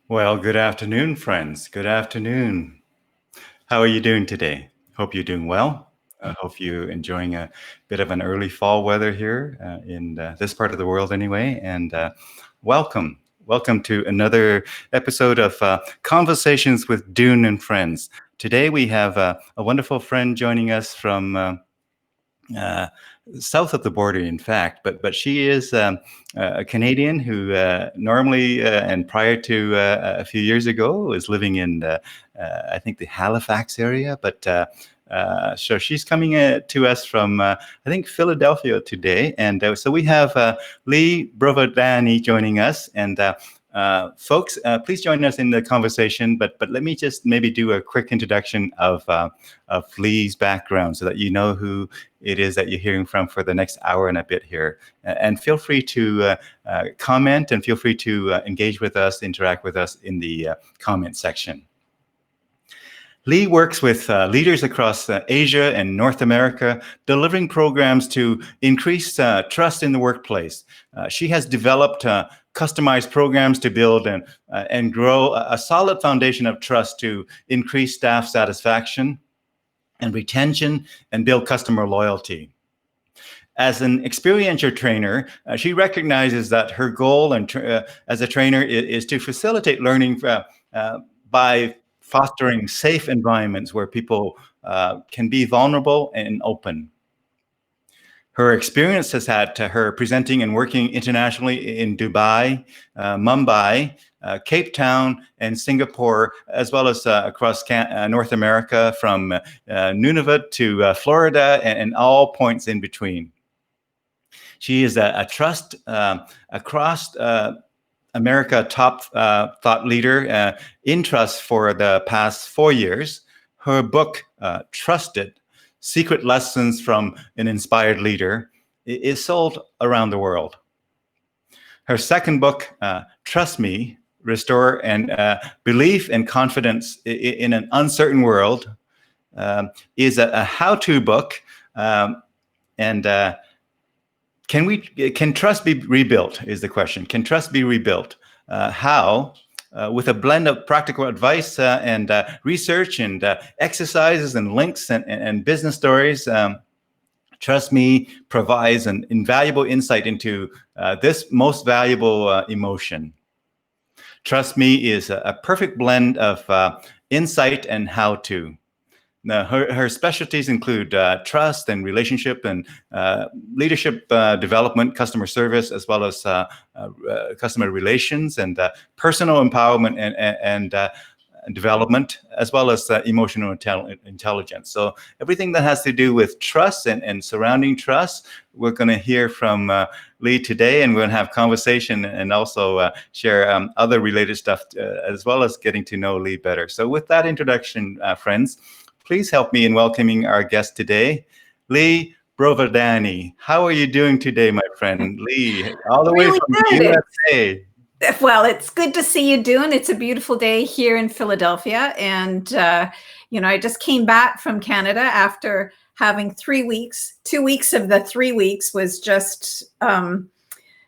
Well, good afternoon, friends. Good afternoon. How are you doing today? Hope you're doing well. I hope you're enjoying a bit of an early fall weather here in this part of the world, anyway. And welcome. Welcome to another episode of Conversations with Dune and Friends. Today we have a wonderful friend joining us from uh, south of the border, in fact, but she is a Canadian who normally and prior to a few years ago was living in I think the Halifax area, but so she's coming to us from I think Philadelphia today, and so we have Lea Brovedani joining us, and folks, please join us in the conversation. But let me just maybe do a quick introduction of Lea's background so that you know who it is that you're hearing from for the next hour and a bit here. And feel free to comment and feel free to engage with us, interact with us in the comment section. Lea works with leaders across Asia and North America, delivering programs to increase trust in the workplace. She has developed customized programs to build and grow a solid foundation of trust to increase staff satisfaction and retention and build customer loyalty. As an experiential trainer, she recognizes that her goal as a trainer is to facilitate learning by fostering safe environments where people can be vulnerable and open. Her experience has had her presenting and working internationally in Dubai, Mumbai, Cape Town, and Singapore, as well as across North America, from Nunavut to Florida, and all points in between. She is a trust across America top thought leader in trust for the past 4 years. Her book, Trusted: Secret Lessons from an Inspired Leader, is sold around the world. Her second book, Trust Me: Restore and Belief and Confidence in an Uncertain World, is a how-to book. Can trust be rebuilt is the question. Can trust be rebuilt? How? With a blend of practical advice and research and exercises and links and business stories, Trust Me provides an invaluable insight into this most valuable emotion. Trust Me is a perfect blend of insight and how-to. Now, her specialties include trust and relationship and leadership development, customer service, as well as customer relations and personal empowerment and development, as well as emotional intelligence. So everything that has to do with trust and surrounding trust, we're going to hear from Lea today, and we're going to have conversation and also share other related stuff, as well as getting to know Lea better. So with that introduction, friends, please help me in welcoming our guest today, Lea Brovedani. How are you doing today, my friend? Lea, all the way Really from good. the USA. Well, it's good to see you, Dune. It's a beautiful day here in Philadelphia. And, I just came back from Canada after having 3 weeks. 2 weeks of the 3 weeks was just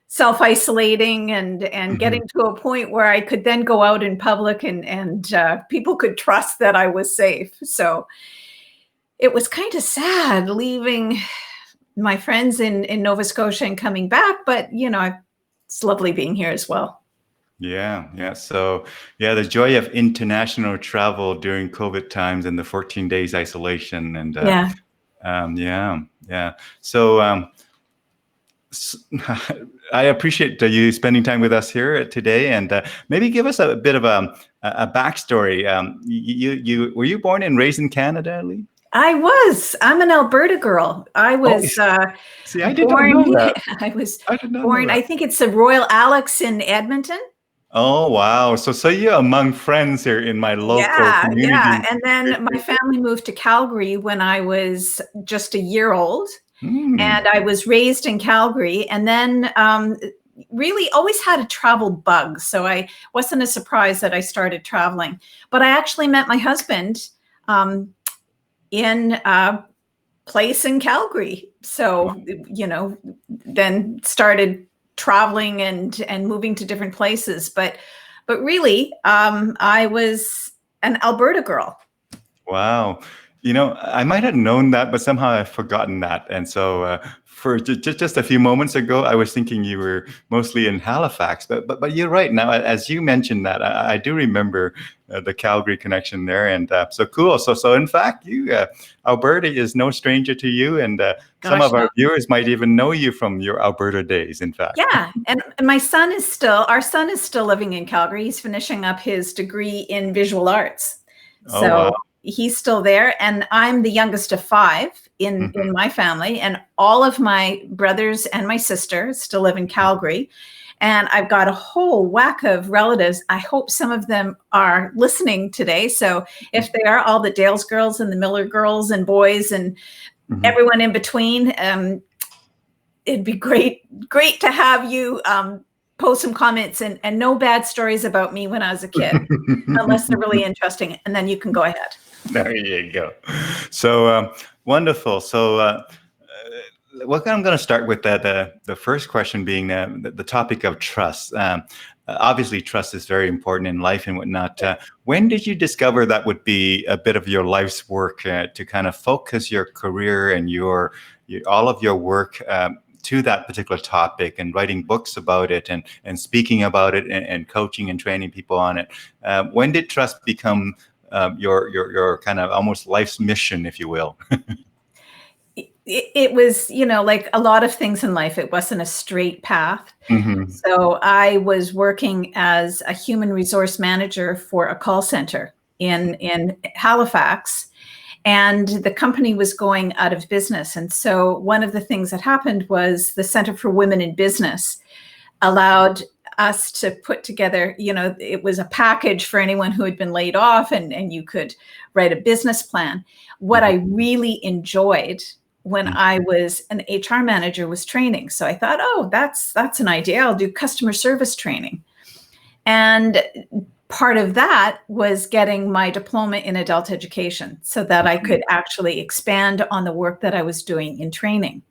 self-isolating and getting to a point where I could then go out in public and people could trust that I was safe. So it was kind of sad leaving my friends in Nova Scotia and coming back, but it's lovely being here as well. Yeah. So, the joy of international travel during COVID times and the 14 days isolation, and So, I appreciate you spending time with us here today, and maybe give us a bit of a backstory. You were you born and raised in Canada, Lea? I was. I'm an Alberta girl. I was See, I did not know that. I was I did not know born. that. I think it's the Royal Alex in Edmonton. Oh, wow. So you're among friends here in my local community. Yeah. And then my family moved to Calgary when I was just a year old. And I was raised in Calgary, and then really always had a travel bug. So I wasn't a surprise that I started traveling. But I actually met my husband in a place in Calgary. So, then started traveling and moving to different places. But But really, I was an Alberta girl. Wow. I might have known that, but somehow I've forgotten that. And so for just a few moments ago, I was thinking you were mostly in Halifax. But you're right. Now, as you mentioned that, I do remember the Calgary connection there. And so cool. So in fact, Alberta is no stranger to you. And some Gosh, of our no. viewers might even know you from your Alberta days, in fact. Yeah. And our son is still living in Calgary. He's finishing up his degree in visual arts. Oh, wow. So he's still there. And I'm the youngest of 5 in my family. And all of my brothers and my sister still live in Calgary. And I've got a whole whack of relatives. I hope some of them are listening today. So if they are, all the Dales girls and the Miller girls and boys and everyone in between, it'd be great to have you post some comments and no bad stories about me when I was a kid, unless they're really interesting. And then you can go ahead. There you go. So wonderful. So I'm going to start with the first question being the topic of trust. Obviously, trust is very important in life and whatnot. When did you discover that would be a bit of your life's work to kind of focus your career and all of your work to that particular topic and writing books about it and speaking about it and coaching and training people on it? When did trust become your kind of almost life's mission, if you will? It was, like a lot of things in life, it wasn't a straight path. So I was working as a human resource manager for a call center in Halifax, and the company was going out of business. And so one of the things that happened was the Center for Women in Business allowed us to put together, it was a package for anyone who had been laid off, and you could write a business plan. What I really enjoyed when I was an HR manager was training. So I thought, oh, that's an idea. I'll do customer service training. And part of that was getting my diploma in adult education so that I could actually expand on the work that I was doing in training.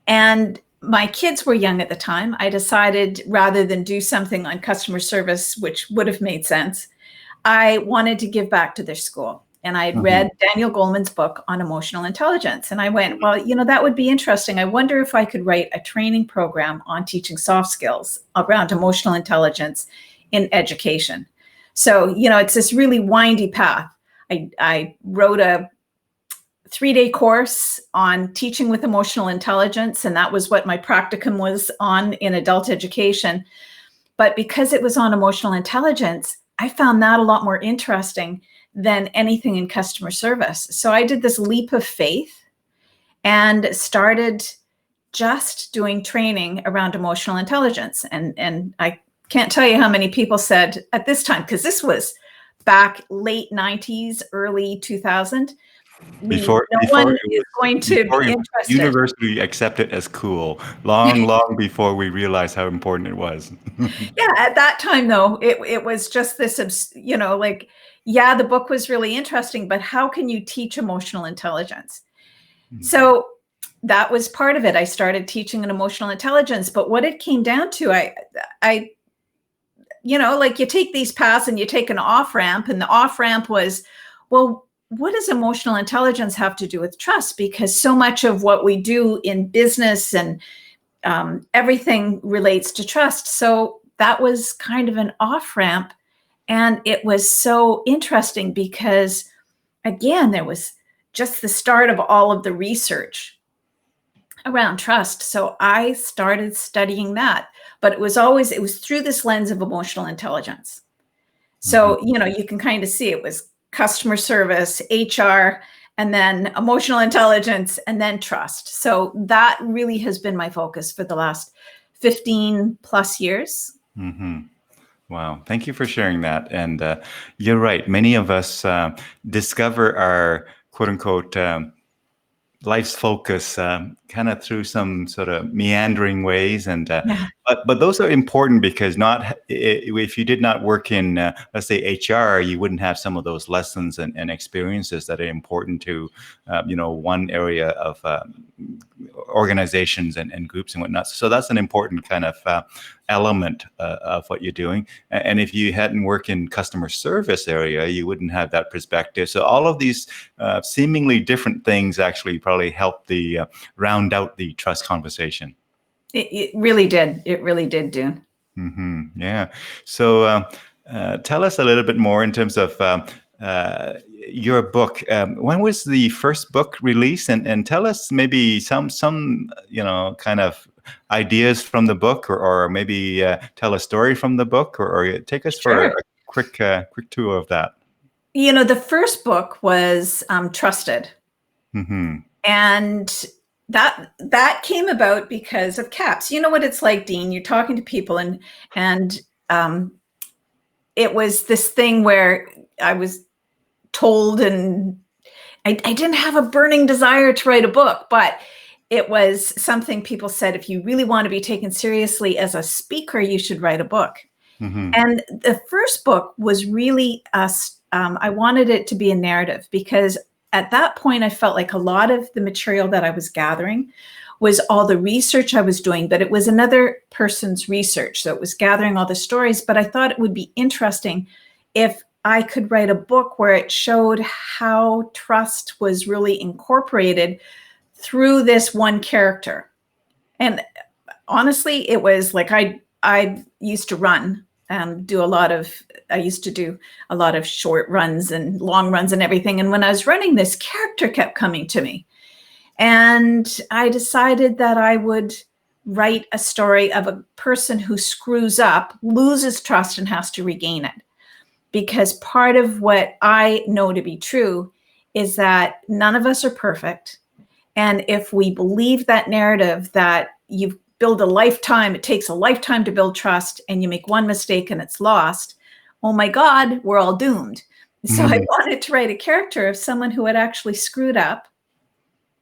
And my kids were young at the time. I decided rather than do something on customer service, which would have made sense, I wanted to give back to their school. And I had read Daniel Goleman's book on emotional intelligence. And I went, well, that would be interesting. I wonder if I could write a training program on teaching soft skills around emotional intelligence in education. So, it's this really windy path. I wrote a 3-day course on teaching with emotional intelligence. And that was what my practicum was on in adult education. But because it was on emotional intelligence, I found that a lot more interesting than anything in customer service. So I did this leap of faith and started just doing training around emotional intelligence. And I can't tell you how many people said at this time, because this was back late 90s, early 2000, before one is going to be interested. University accepted as cool, long before we realized how important it was. Yeah, at that time though, it was just this, the book was really interesting, but how can you teach emotional intelligence? So that was part of it. I started teaching an emotional intelligence, but what it came down to, I you take these paths and you take an off ramp, and the off ramp was, well, what does emotional intelligence have to do with trust? Because so much of what we do in business and everything relates to trust. So that was kind of an off ramp. And it was so interesting because, again, there was just the start of all of the research around trust. So I started studying that, but it was through this lens of emotional intelligence. So, you can kind of see it was customer service, HR, and then emotional intelligence, and then trust. So that really has been my focus for the last 15 plus years. Wow. Thank you for sharing that. And you're right. Many of us discover our quote unquote life's focus kind kind of through some sort of meandering ways, and Yeah. but those are important because if you did not work in let's say HR, you wouldn't have some of those lessons and experiences that are important to one area of organizations and groups and whatnot. So that's an important kind of element of what you're doing. And if you hadn't worked in customer service area, you wouldn't have that perspective. So all of these seemingly different things actually probably help the round out the trust conversation. It really did. It really did, Dune. Mm-hmm. Yeah. So tell us a little bit more in terms of your book. When was the first book released? And tell us maybe some kind of ideas from the book, or maybe tell a story from the book, or take us for Sure. a quick tour of that. The first book was Trusted. Mm-hmm. And that came about because of CAPS. You know what it's like, Dean. You're talking to people, and it was this thing where I was told, and I didn't have a burning desire to write a book, but it was something people said, if you really want to be taken seriously as a speaker, you should write a book. Mm-hmm. And the first book was really I wanted it to be a narrative, because at that point, I felt like a lot of the material that I was gathering was all the research I was doing, but it was another person's research. So it was gathering all the stories, but I thought it would be interesting if I could write a book where it showed how trust was really incorporated through this one character. And honestly, it was like I used to run and I used to do a lot of short runs and long runs and everything. And when I was running, this character kept coming to me. And I decided that I would write a story of a person who screws up, loses trust, and has to regain it. Because part of what I know to be true is that none of us are perfect. And if we believe that narrative that you've build a lifetime, it takes a lifetime to build trust, and you make one mistake and it's lost, oh my God, we're all doomed. So I wanted to write a character of someone who had actually screwed up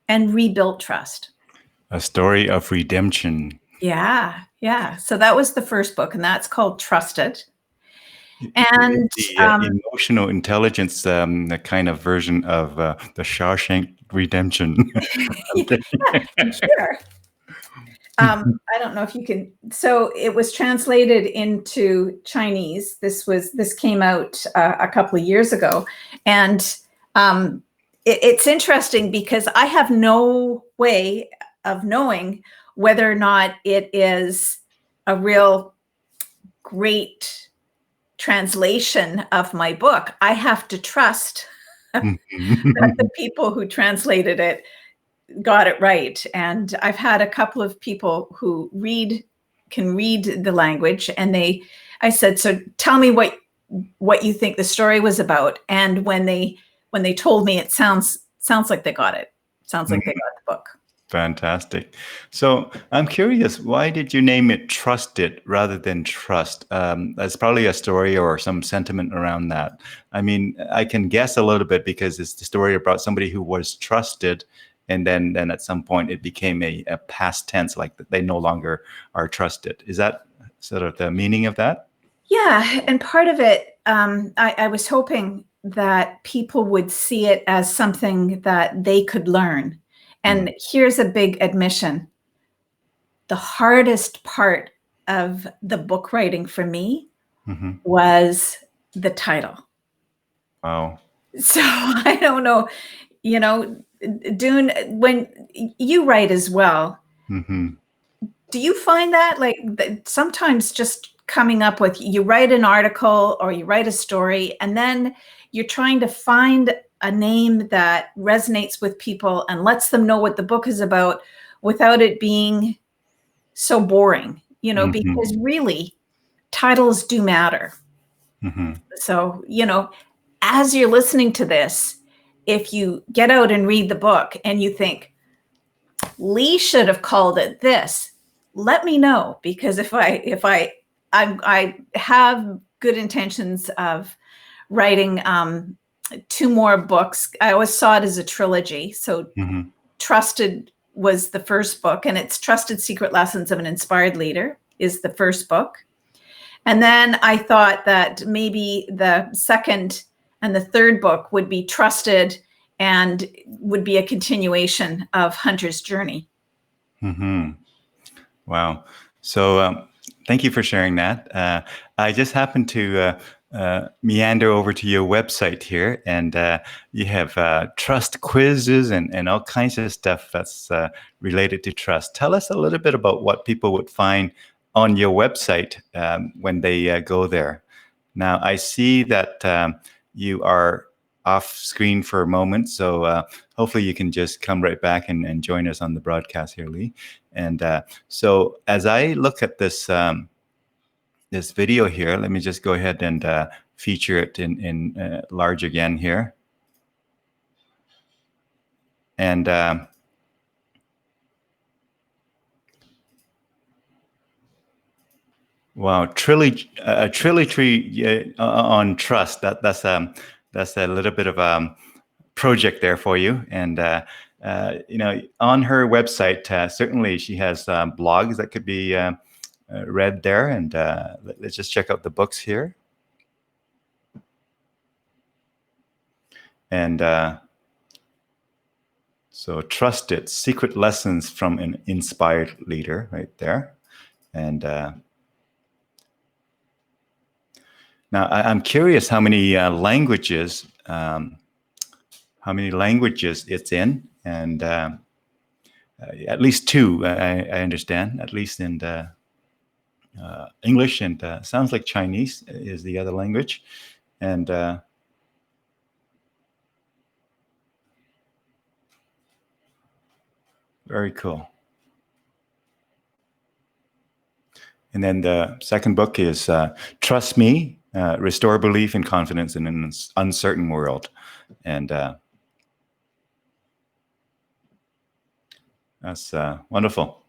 and rebuilt trust. A story of redemption. Yeah. So that was the first book, and that's called Trusted. And the emotional intelligence, the kind of version of the Shawshank Redemption. Yeah, sure. I don't know if you can. So it was translated into Chinese. This came out a couple of years ago, and it's interesting because I have no way of knowing whether or not it is a real great translation of my book. I have to trust that the people who translated it got it right. And I've had a couple of people who can read the language, and I said, so tell me what you think the story was about. And when they told me, it sounds like they got it. Sounds like they got the book. Fantastic. So I'm curious, why did you name it Trusted rather than Trust? That's probably a story or some sentiment around that. I mean, I can guess a little bit because it's the story about somebody who was trusted, and then at some point it became a past tense, like they no longer are trusted. Is that sort of the meaning of that? Yeah, and part of it, I was hoping that people would see it as something that they could learn. And here's a big admission. The hardest part of the book writing for me was the title. Wow. So I don't know, Dune, when you write as well, do you find that sometimes just coming up with, you write an article or you write a story, and then you're trying to find a name that resonates with people and lets them know what the book is about without it being so boring, because really titles do matter. So, as you're listening to this, if you get out and read the book and you think, Lee should have called it this, let me know, because if I have good intentions of writing 2 more books. I always saw it as a trilogy. So Trusted was the first book, and it's Trusted Secret Lessons of an Inspired Leader is the first book. And then I thought that maybe the second and the third book would be Trusted and would be a continuation of Hunter's journey. Mm-hmm. Wow. So thank you for sharing that. I just happened to meander over to your website here, and you have trust quizzes and all kinds of stuff that's related to trust. Tell us a little bit about what people would find on your website when they go there. Now, I see that you are off screen for a moment, so hopefully you can just come right back and join us on the broadcast here, Lee. And so as I look at this this video here, let me just go ahead and feature it in large again here. And wow, trilogy on trust. That's a little bit of a project there for you. And you know, on her website, certainly she has blogs that could be read there. And let's just check out the books here. And so Trusted Secret Lessons from an Inspired Leader right there. And now I'm curious how many languages it's in. And at least two, I understand, at least in English, and sounds like Chinese is the other language. And very cool. And then the second book is Trust Me, Restore Belief and Confidence in an Uncertain World. And that's wonderful.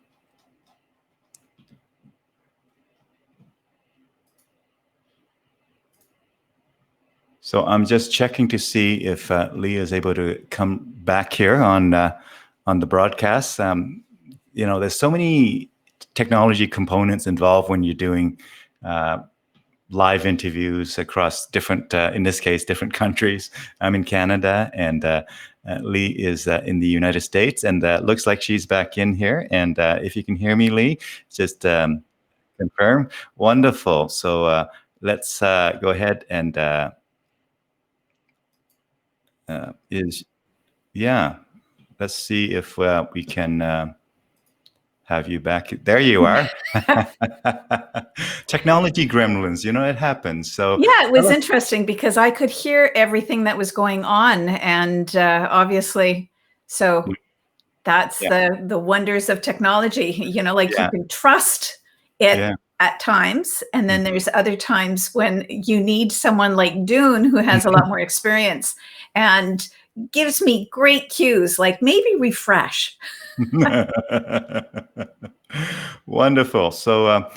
So I'm just checking to see if Lea is able to come back here on the broadcast. You know, there's so many technology components involved when you're doing live interviews across different, in this case, different countries. I'm in Canada, and Lea is in the United States, and looks like she's back in here. And if you can hear me, Lea, just confirm. Wonderful. So let's go ahead and let's see if we can have you back. There you are. Technology gremlins, you know, it happens. So yeah, it was interesting because I could hear everything that was going on, and obviously, so that's the wonders of technology. You know, like you can trust it at times, and then there's other times when you need someone like Dune who has a lot more experience and gives me great cues, like maybe refresh. Wonderful. So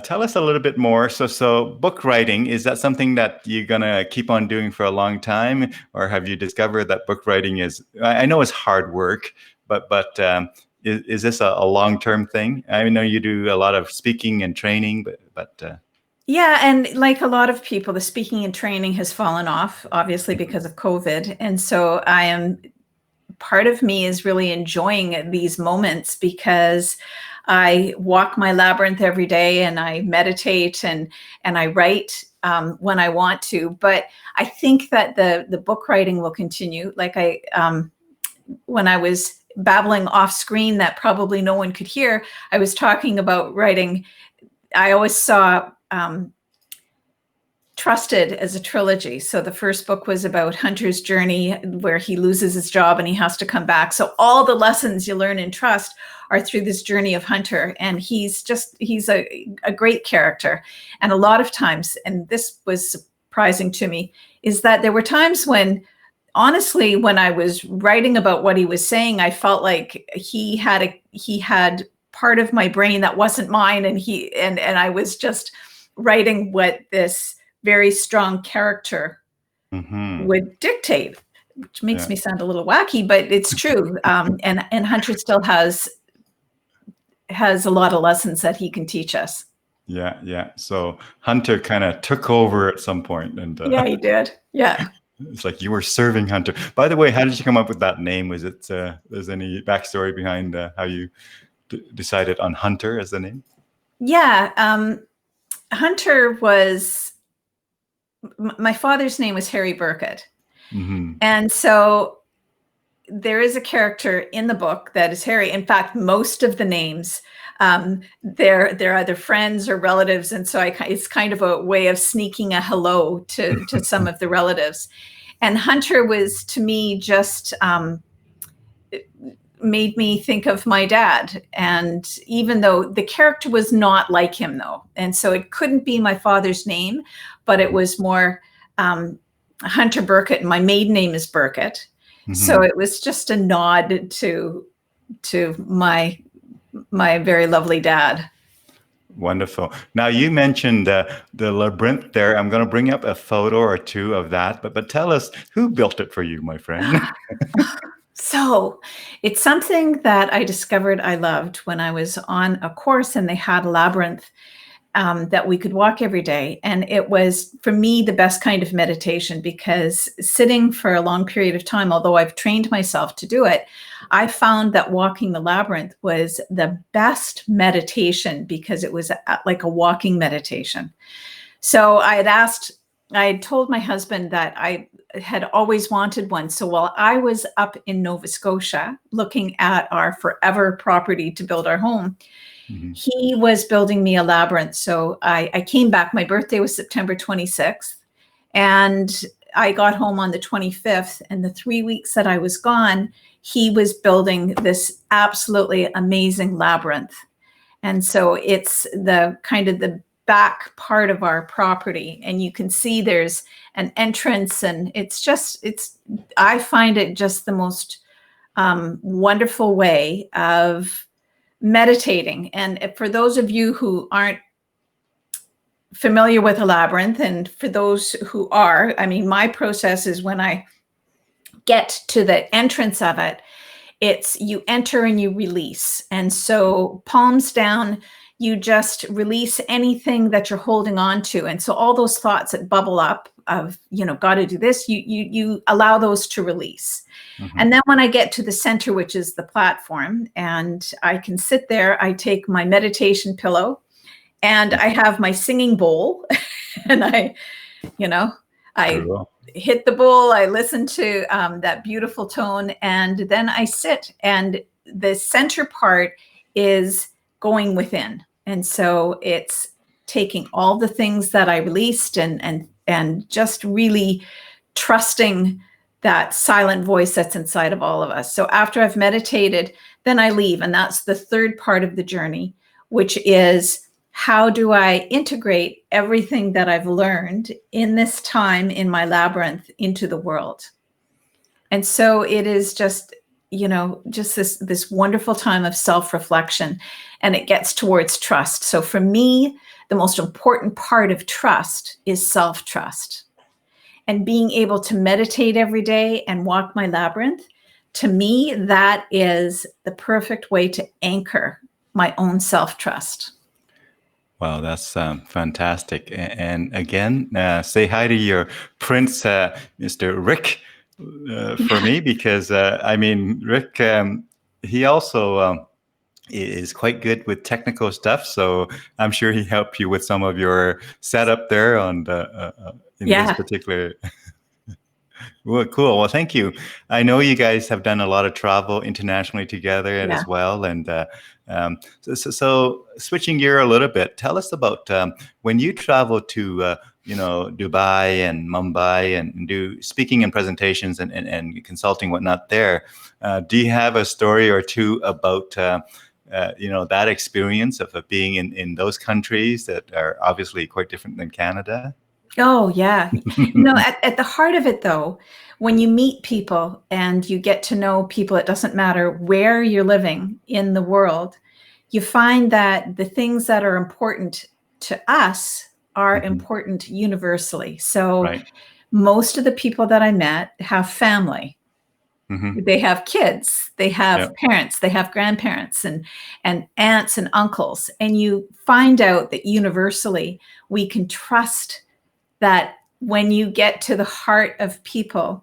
tell us a little bit more. So book writing, is that something that you're going to keep on doing for a long time? Or have you discovered that book writing is, I know it's hard work, but is this a long-term thing? I know you do a lot of speaking and training, but yeah, and like a lot of people, the speaking and training has fallen off, obviously, because of COVID. And so part of me is really enjoying these moments because I walk my labyrinth every day, and I meditate and I write when I want to. But I think that the book writing will continue. Like when I was babbling off screen that probably no one could hear, I was talking about writing. I always saw Trusted as a trilogy. So the first book was about Hunter's journey, where he loses his job and he has to come back. So all the lessons you learn in trust are through this journey of Hunter. And he's a great character. And a lot of times, and this was surprising to me, is that there were times when, honestly, when I was writing about what he was saying, I felt like he had part of my brain that wasn't mine. And I was just writing what this very strong character would dictate. which makes me sound a little wacky, but it's true. And Hunter still has a lot of lessons that he can teach us. Yeah. So Hunter kind of took over at some point, and yeah, he did. Yeah. It's like you were serving Hunter. By the way, how did you come up with that name? Was it there's any backstory behind how you decided on Hunter as the name? Yeah, Hunter was my father's name was Harry Burkett, and so there is a character in the book that is Harry. In fact, most of the names they're either friends or relatives, and so it's kind of a way of sneaking a hello to some of the relatives. And Hunter was, to me, just made me think of my dad. And even though the character was not like him, though, and so it couldn't be my father's name, but it was more Hunter Burkett. And my maiden name is Burkett, so it was just a nod to my very lovely dad. Wonderful. Now, you mentioned the labyrinth there. I'm going to bring up a photo or two of that, but tell us, who built it for you, my friend? So it's something that I discovered I loved when I was on a course, and they had a labyrinth that we could walk every day. And it was, for me, the best kind of meditation, because sitting for a long period of time, although I've trained myself to do it, I found that walking the labyrinth was the best meditation, because it was like a walking meditation. So I had told my husband that I had always wanted one. So while I was up in Nova Scotia looking at our forever property to build our home, he was building me a labyrinth. So I came back. My birthday was September 26th, and I got home on the 25th. And the 3 weeks that I was gone, he was building this absolutely amazing labyrinth. And so it's the kind of the back part of our property, and you can see there's an entrance, and I find it just the most wonderful way of meditating. And for those of you who aren't familiar with a labyrinth, and for those who are, I mean, my process is, when I get to the entrance of it, it's you enter and you release. And so palms down, you just release anything that you're holding on to. And so all those thoughts that bubble up of, got to do this, you allow those to release. And then when I get to the center, which is the platform, and I can sit there, I take my meditation pillow, and I have my singing bowl, and I hit the bowl, I listen to that beautiful tone, and then I sit, and the center part is going within. And so it's taking all the things that I released, and just really trusting that silent voice that's inside of all of us. So after I've meditated, then I leave. And that's the third part of the journey, which is, how do I integrate everything that I've learned in this time in my labyrinth into the world? And so it is just, just this wonderful time of self-reflection, and it gets towards trust. So for me, the most important part of trust is self-trust. And being able to meditate every day and walk my labyrinth, to me, that is the perfect way to anchor my own self-trust. Wow, that's fantastic. And again, say hi to your prince, Mr. Rick, for me, because Rick, he also is quite good with technical stuff. So I'm sure he helped you with some of your setup there on this particular. Well, cool. Well, thank you. I know you guys have done a lot of travel internationally together as well. And so switching gear a little bit, tell us about when you travel to Dubai and Mumbai and do speaking and presentations and consulting, whatnot there. Do you have a story or two about that experience of being in those countries that are obviously quite different than Canada? Oh, yeah. At the heart of it, though, when you meet people and you get to know people, it doesn't matter where you're living in the world, you find that the things that are important to us are important universally. So most of the people that I met have family. They have kids, they have parents, they have grandparents and aunts and uncles. And you find out that universally we can trust that when you get to the heart of people,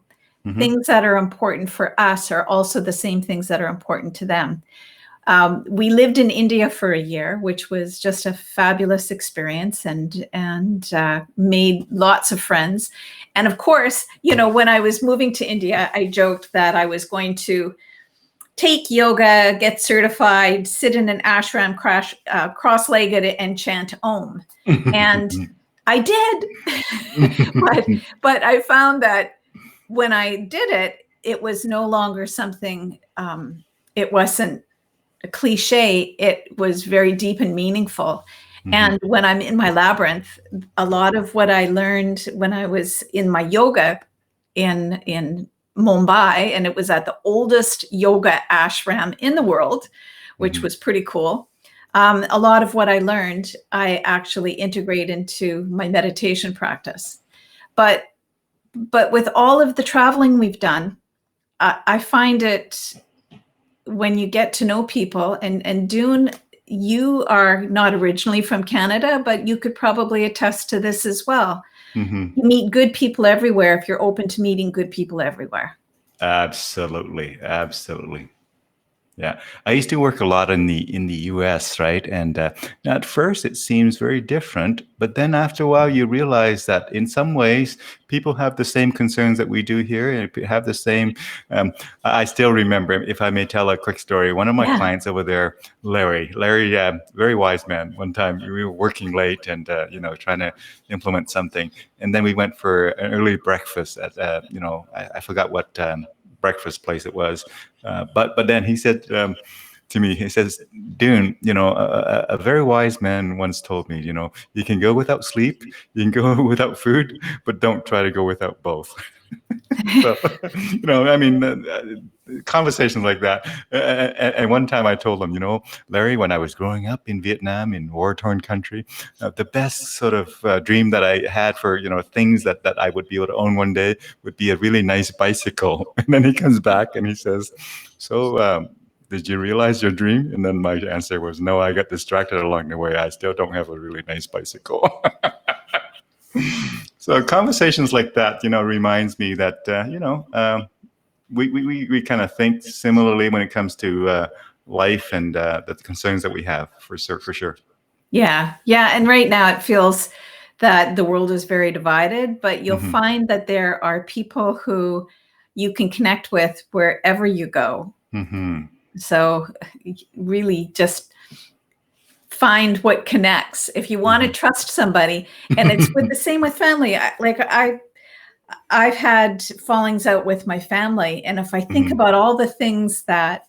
things that are important for us are also the same things that are important to them. We lived in India for a year, which was just a fabulous experience, and made lots of friends. And of course, when I was moving to India, I joked that I was going to take yoga, get certified, sit in an ashram cross-legged and chant Om. And I did, but I found that when I did it, it was no longer something, it wasn't a cliche, it was very deep and meaningful. And when I'm in my labyrinth, a lot of what I learned when I was in my yoga in Mumbai, and it was at the oldest yoga ashram in the world, which was pretty cool. A lot of what I learned, I actually integrate into my meditation practice. But with all of the traveling we've done, I find it, when you get to know people, and Dune, you are not originally from Canada, but you could probably attest to this as well. You meet good people everywhere if you're open to meeting good people everywhere. Absolutely. Yeah, I used to work a lot in the U.S., right? And at first it seems very different, but then after a while you realize that in some ways people have the same concerns that we do here, and have the same. I still remember, if I may tell a quick story. One of my clients over there, Larry, very wise man. One time we were working late and trying to implement something, and then we went for an early breakfast at I forgot what breakfast place it was, but then he said to me, he says, Dune, a very wise man once told me, you can go without sleep, you can go without food, but don't try to go without both. So, conversations like that. And one time I told him, Larry, when I was growing up in Vietnam, in war-torn country, the best sort of dream that I had for, things that I would be able to own one day would be a really nice bicycle. And then he comes back and he says, so did you realize your dream? And then my answer was, no, I got distracted along the way. I still don't have a really nice bicycle. So conversations like that, reminds me that, we kind of think similarly when it comes to life and the concerns that we have, for sure. Yeah. And right now it feels that the world is very divided, but you'll find that there are people who you can connect with wherever you go. So really just find what connects. If you want to trust somebody, and it's the same with family. I've had fallings out with my family, and if I think about all the things that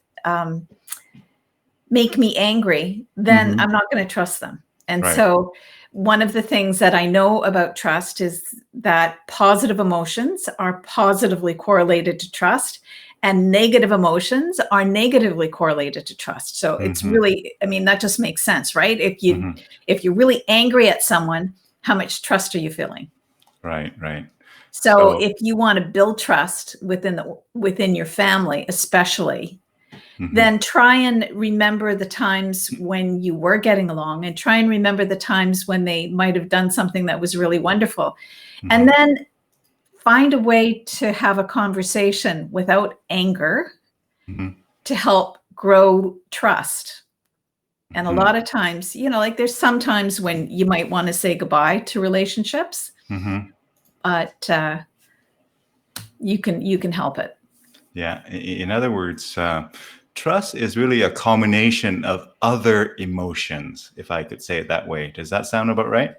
make me angry, then I'm not going to trust them. And so one of the things that I know about trust is that positive emotions are positively correlated to trust, and negative emotions are negatively correlated to trust. So it's really, that just makes sense, right? If you're really angry at someone, how much trust are you feeling? Right. So if you want to build trust within your family, especially, then try and remember the times when you were getting along, and try and remember the times when they might have done something that was really wonderful. And then find a way to have a conversation without anger to help grow trust. And a lot of times, there's some times when you might want to say goodbye to relationships, but you can help it. Yeah. In other words, trust is really a combination of other emotions, if I could say it that way. Does that sound about right?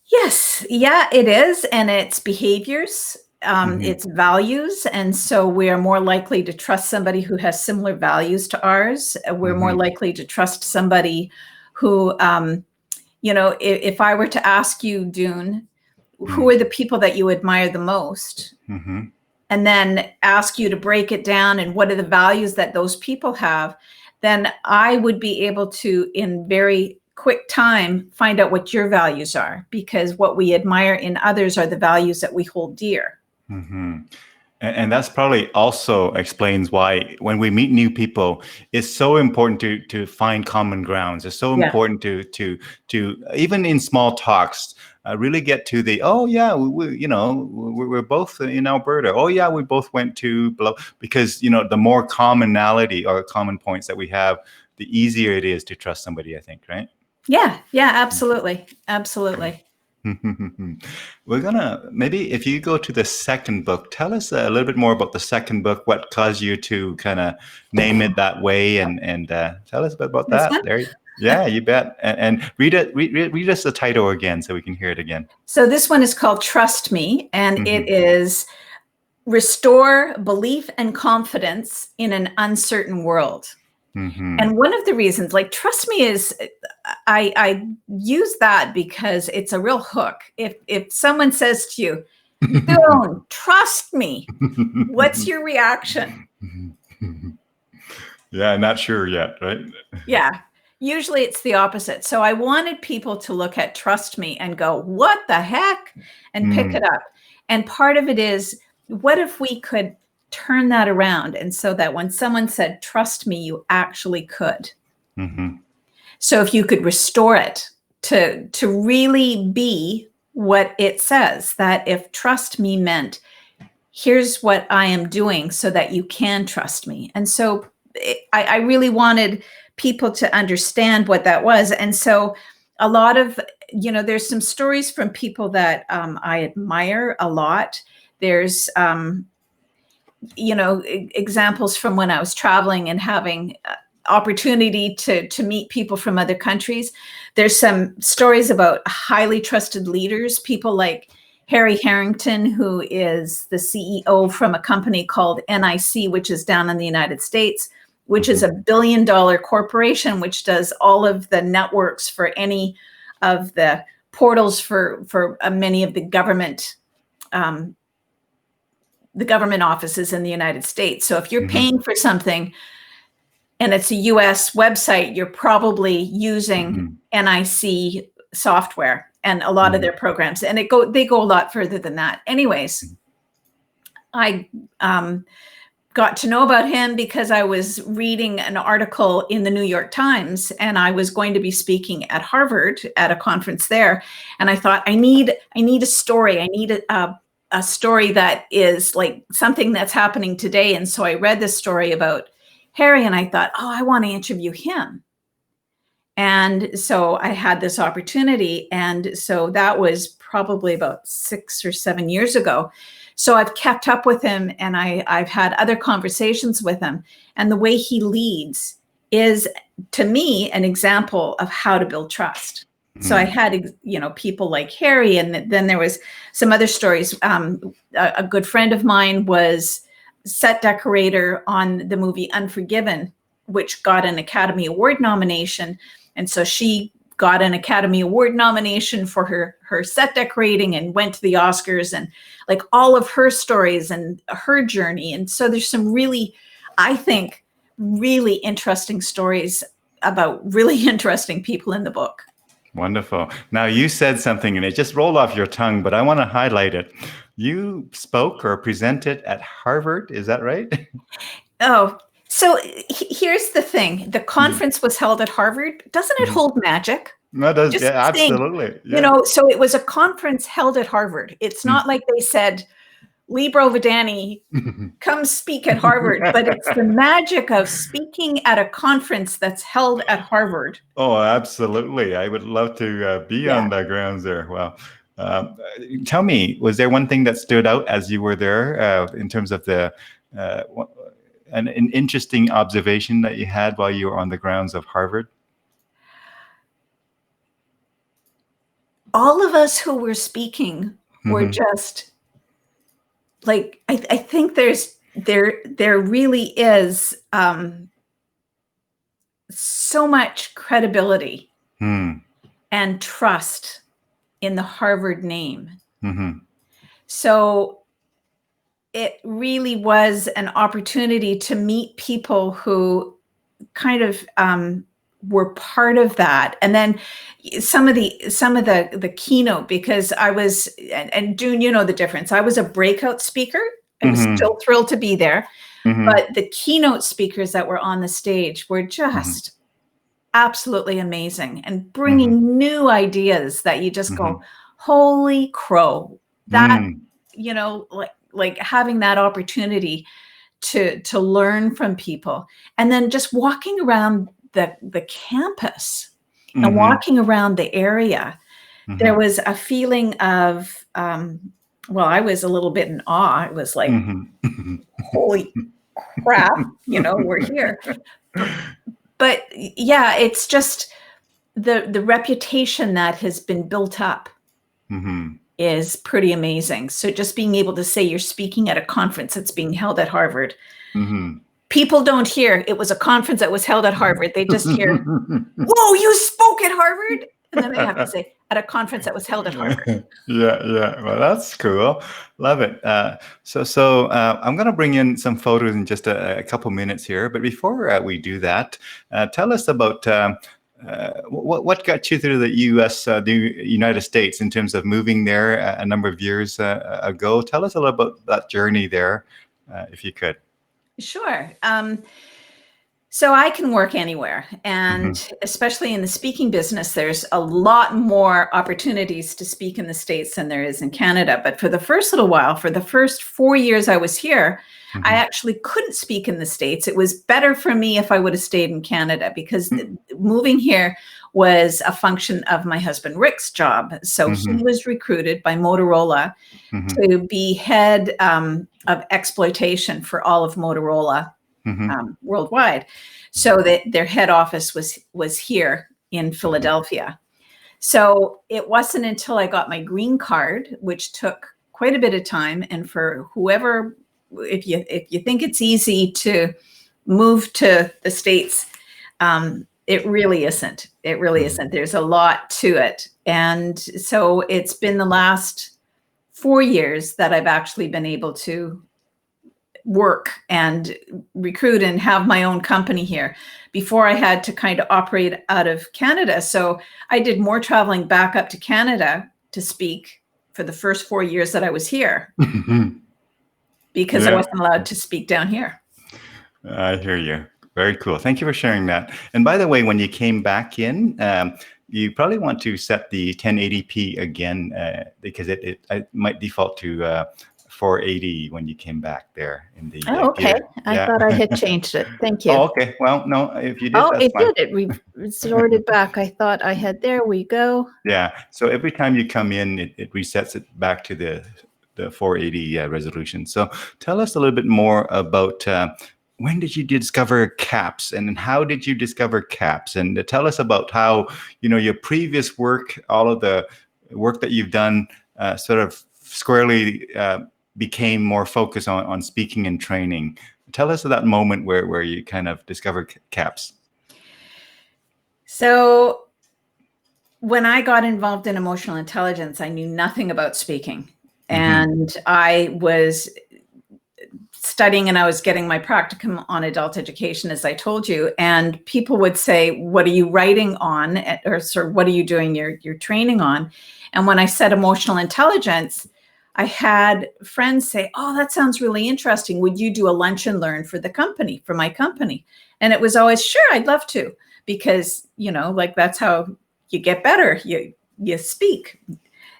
Yes. Yeah, it is. And it's behaviors, it's values. And so we are more likely to trust somebody who has similar values to ours. We're more likely to trust somebody who, if I were to ask you, Dune, who are the people that you admire the most? And then ask you to break it down and what are the values that those people have, then I would be able to, in very quick time, find out what your values are, because what we admire in others are the values that we hold dear. Mm-hmm. And that's probably also explains why when we meet new people, it's so important to find common grounds. It's so important to even in small talks, really get to the, oh yeah, we're both in Alberta. Oh yeah, we both went to below, because the more commonality or common points that we have, the easier it is to trust somebody, I think, right? Yeah, absolutely. We're gonna, maybe if you go to the second book, tell us a little bit more about the second book. What caused you to kind of name it that way, and tell us a bit about This that. one? Yeah, you bet. And read us the title again so we can hear it again. So this one is called Trust Me, and it is Restore Belief and Confidence in an Uncertain World. And one of the reasons, like, trust me, is I use that because it's a real hook. If someone says to you, "Don't trust me," what's your reaction? Yeah, not sure yet, right? Yeah, usually it's the opposite. So I wanted people to look at Trust Me and go, "What the heck?" and pick it up. And part of it is, what if we could turn that around, and so that when someone said, "Trust me," you actually could. So if you could restore it to really be what it says, that if trust me meant, here's what I am doing so that you can trust me. And so I really wanted people to understand what that was. And so a lot of, there's some stories from people that I admire a lot. There's, examples from when I was traveling and having opportunity to meet people from other countries. There's some stories about highly trusted leaders, people like Harry Harrington, who is the CEO from a company called NIC, which is down in the United States, which is $1 billion corporation, which does all of the networks for any of the portals for many of the government offices in the United States. So if you're paying for something and it's a US website, you're probably using NIC software and a lot of their programs. And they go a lot further than that. Anyways, I got to know about him because I was reading an article in the New York Times, and I was going to be speaking at Harvard at a conference there. And I thought, I need a story. I need a story that is like something that's happening today. And so I read this story about Harry, and I thought, oh, I want to interview him. And so I had this opportunity. And so that was probably about 6 or 7 years ago. So I've kept up with him, and I've had other conversations with him. And the way he leads is, to me, an example of how to build trust. So I had, people like Harry, and then there was some other stories. A good friend of mine was set decorator on the movie Unforgiven, which got an Academy Award nomination. And so she got an Academy Award nomination for her set decorating and went to the Oscars, and like all of her stories and her journey. And so there's some really, I think, really interesting stories about really interesting people in the book. Wonderful. Now, you said something and it just rolled off your tongue, but I want to highlight it. You spoke or presented at Harvard. Is that right? Oh, so here's the thing. The conference was held at Harvard. Doesn't it hold magic? No, it does. Just Yeah, saying, absolutely. Yeah. so it was a conference held at Harvard. It's not like they said, Lea Brovedani, come speak at Harvard, but it's the magic of speaking at a conference that's held at Harvard. Oh, absolutely. I would love to be on the grounds there. Well, tell me, was there one thing that stood out as you were there in terms of an interesting observation that you had while you were on the grounds of Harvard? All of us who were speaking were just like, I think there really is so much credibility and trust in the Harvard name. So it really was an opportunity to meet people who kind of were part of that. And then some of the keynote, because I was, and Dune, you know the difference. I was a breakout speaker. I was still thrilled to be there. But the keynote speakers that were on the stage were just absolutely amazing and bringing new ideas that you just go, holy crow. That, you know, like having that opportunity to learn from people, and then just walking around the campus and walking around the area, there was a feeling of, well, I was a little bit in awe. It was like, holy crap, you know, we're here. But yeah, it's just the reputation that has been built up is pretty amazing. So just being able to say you're speaking at a conference that's being held at Harvard. People don't hear it was a conference that was held at Harvard. They just hear, whoa, you spoke at Harvard? And then they have to say, at a conference that was held at Harvard. Yeah. Well, that's cool. Love it. So I'm going to bring in some photos in just a couple minutes here. But before we do that, tell us about what got you to the the United States in terms of moving there a number of years ago. Tell us a little about that journey there, if you could. Sure. So I can work anywhere, and especially in the speaking business, there's a lot more opportunities to speak in the States than there is in Canada. But for the first little while, for the first 4 years I was here, I actually couldn't speak in the States. It was better for me if I would have stayed in Canada, because moving here was a function of my husband Rick's job. So he was recruited by Motorola to be head of exploitation for all of Motorola worldwide. So that their head office was here in Philadelphia. So it wasn't until I got my green card, which took quite a bit of time. And for whoever, if you think it's easy to move to the States, it really isn't. It really isn't. There's a lot to it. And so it's been the last 4 years that I've actually been able to work and recruit and have my own company here. Before I had to kind of operate out of Canada. So I did more traveling back up to Canada to speak for the first 4 years that I was here because I wasn't allowed to speak down here. I hear you. Very cool. Thank you for sharing that. And by the way, when you came back in, you probably want to set the 1080p again because it might default to 480 when you came back there in the okay. I thought I had changed it. Thank you. Oh, okay. Well, no, if you did, that's it fine. Did. It resorted back. I thought I had. There we go. Yeah. So every time you come in, it resets it back to the 480 resolution. So tell us a little bit more about when did you discover CAPS, and how did you discover CAPS? And tell us about how, your previous work, all of the work that you've done sort of squarely became more focused on speaking and training. Tell us of that moment where you kind of discovered CAPS. So when I got involved in emotional intelligence, I knew nothing about speaking. And I was studying and I was getting my practicum on adult education, as I told you. And people would say, what are you writing on? Or sort of, what are you doing your training on? And when I said emotional intelligence, I had friends say, oh, that sounds really interesting. Would you do a lunch and learn for my company? And it was always, sure, I'd love to, because, that's how you get better. You speak.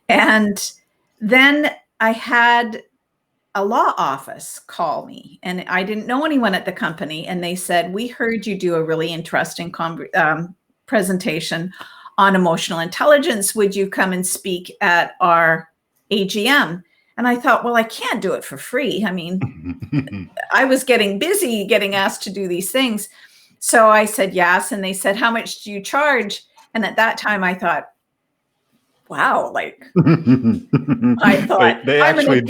And then I had a law office call me, and I didn't know anyone at the company. And they said, we heard you do a really interesting presentation on emotional intelligence. Would you come and speak at our AGM? And I thought, well, I can't do it for free. I mean, I was getting busy getting asked to do these things. So I said yes. And they said, how much do you charge? And at that time I thought, wow, I thought they actually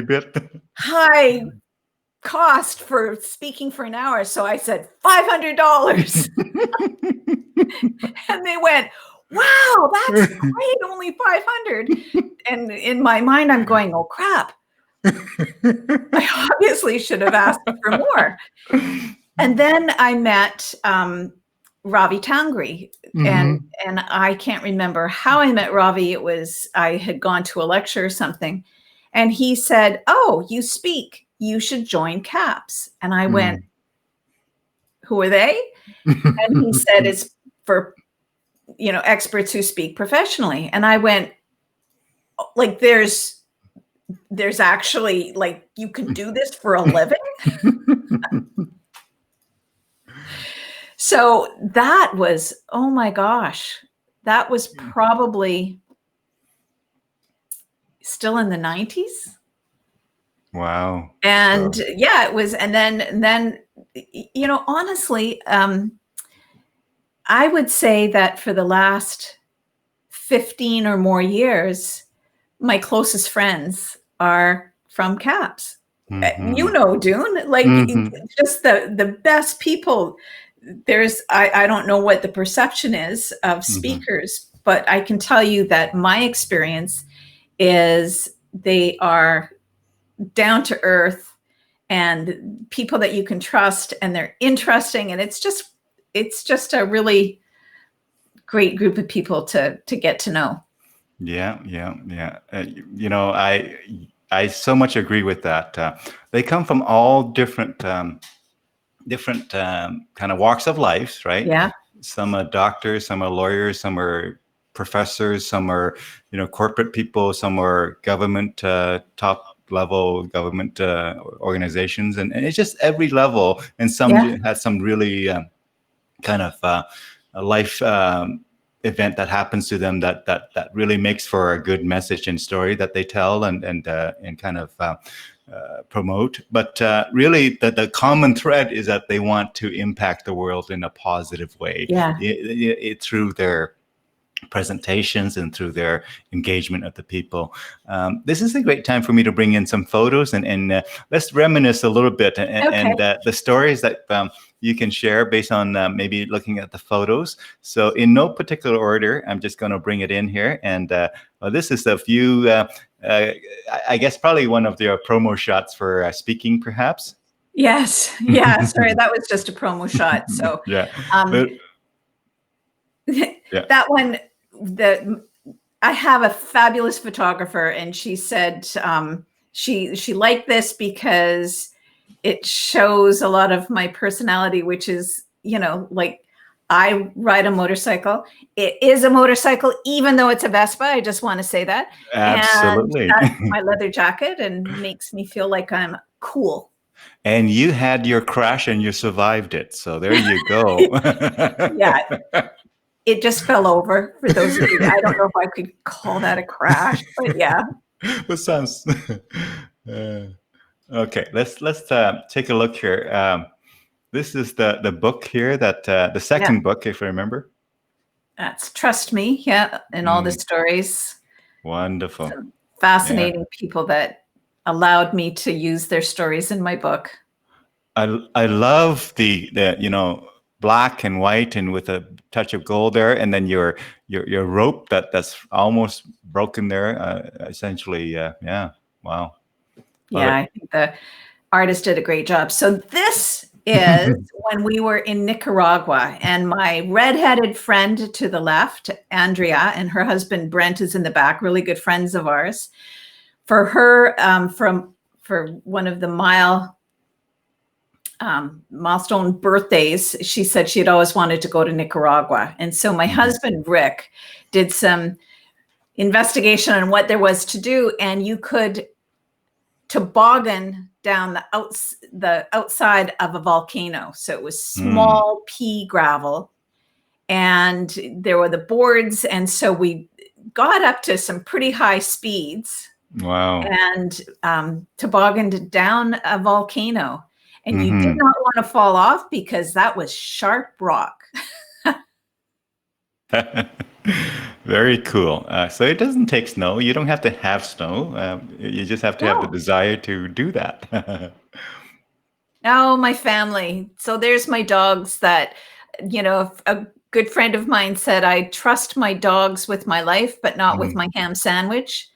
bid high cost for speaking for an hour. So I said $500. And they went, wow, that's great, only 500. And in my mind, I'm going, oh, crap. I obviously should have asked for more. And then I met Ravi Tangri. Mm-hmm. And I can't remember how I met Ravi. It was, I had gone to a lecture or something. And he said, "Oh, you speak. You should join CAPS." And I went, "Who are they?" And he said, "It's for, experts who speak professionally." And I went, like, there's actually, like, you can do this for a living. So that was, oh my gosh, that was probably still in the 90s. Wow. And yeah, it was. And then, honestly, I would say that for the last 15 or more years, my closest friends are from CAPS. Mm-hmm. Dune, like, Mm-hmm. just the best people. I don't know what the perception is of Mm-hmm. speakers, but I can tell you that my experience is they are down to earth and people that you can trust, and they're interesting, and it's just a really great group of people to get to know. Yeah, yeah, yeah. I so much agree with that. They come from all different kind of walks of life, right? Yeah. Some are doctors, some are lawyers, some are professors, some are corporate people, some are government top level government organizations, and it's just every level. And some Yeah. has some really kind of a life event that happens to them that really makes for a good message and story that they tell and kind of promote. But really, the common thread is that they want to impact the world in a positive way Yeah. through their presentations and through their engagement of the people. This is a great time for me to bring in some photos and let's reminisce a little bit Okay. and the stories that you can share based on maybe looking at the photos. So in no particular order, I'm just going to bring it in here. And this is a few, I guess probably one of their promo shots for speaking, perhaps. Yes. Yeah. Sorry, that was just a promo shot. So Yeah. um, Yeah. that one, I have a fabulous photographer, and she said she liked this because it shows a lot of my personality, which is, like, I ride a motorcycle. It is a motorcycle, even though it's a Vespa. I just want to say that. And Absolutely. that's my leather jacket and makes me feel like I'm cool. And you had your crash and you survived it. So there you go. Yeah, it just fell over, for those of you. I don't know if I could call that a crash, but yeah. That sounds uh, okay. Let's take a look here. This is the book here that the Yeah. second book, if I remember. That's Trust Me. Yeah. And all the stories. Wonderful. Some Yeah. fascinating people that allowed me to use their stories in my book. I love the black and white and with a touch of gold there, and then your rope that's almost broken there. Essentially, yeah. Wow. Love Yeah, I think the artist did a great job. So this is it. when we were in Nicaragua, and my redheaded friend to the left, Andrea, and her husband Brent is in the back, really good friends of ours. For her, for one of the milestone birthdays, she said she had always wanted to go to Nicaragua. And so my husband, Rick, did some investigation on what there was to do, and you could toboggan down the outside of a volcano. So it was small pea gravel, and there were the boards. And so we got up to some pretty high speeds. Wow. And tobogganed down a volcano. And you did not want to fall off because that was sharp rock. Very cool. So it doesn't take snow. You don't have to have snow. You just have to have the No. desire to do that. Oh, my family. So there's my dogs that, a good friend of mine said, I trust my dogs with my life, but not with my ham sandwich.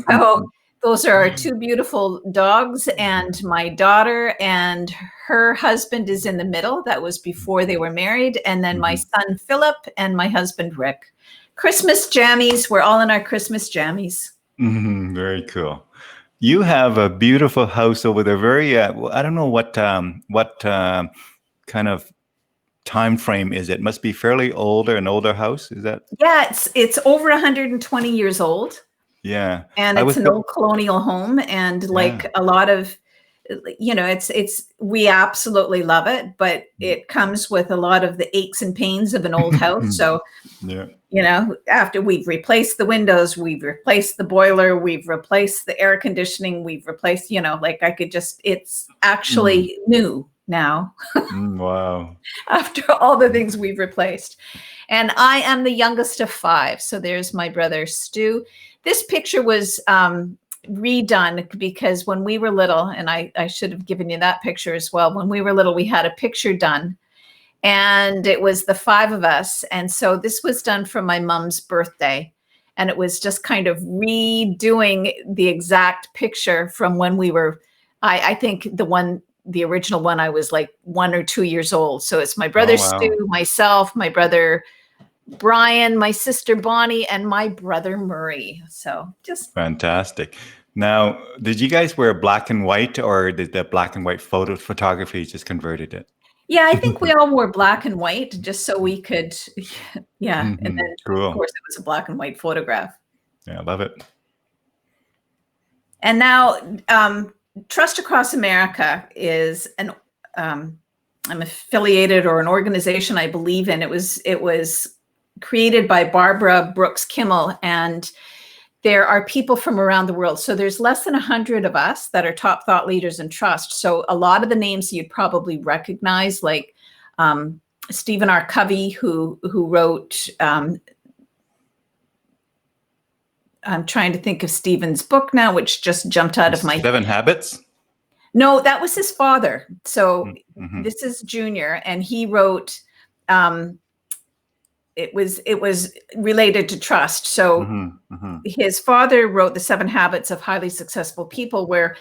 So Those are our two beautiful dogs and my daughter, and her husband is in the middle. That was before they were married. And then my son, Philip, and my husband, Rick. Christmas jammies. We're all in our Christmas jammies. Very cool. You have a beautiful house over there. Very, I don't know what kind of time frame is it? Must be fairly an older house. Is that? Yeah, it's over 120 years old. Yeah. And it's an old colonial home, and like a lot of, we absolutely love it, but it comes with a lot of the aches and pains of an old house. So, after we've replaced the windows, we've replaced the boiler, we've replaced the air conditioning, we've replaced, it's actually new now. Wow. After all the things we've replaced. And I am the youngest of 5. So there's my brother, Stu. This picture was redone because when we were little, and I should have given you that picture as well. When we were little, we had a picture done, and it was the 5 of us. And so this was done for my mom's birthday. And it was just kind of redoing the exact picture from when we were, I think the original one, I was like 1 or 2 years old. So it's my brother, Stu, myself, my brother, Brian, my sister, Bonnie, and my brother, Murray. So just fantastic. Now, did you guys wear black and white, or did the black and white photography just converted it? Yeah, I think we all wore black and white just so we could, And then, of course, it was a black and white photograph. Yeah, I love it. And now, Trust Across America is I'm affiliated, or an organization I believe in. It was created by Barbara Brooks Kimmel, and there are people from around the world. So there's less than 100 of us that are top thought leaders in trust. So a lot of the names you'd probably recognize, like Stephen R. Covey, who wrote, I'm trying to think of Stephen's book now, which just jumped out of my 7 Habits? No, that was his father. So this is Junior, and he wrote, it was related to trust. So his father wrote The 7 Habits of Highly Successful People, where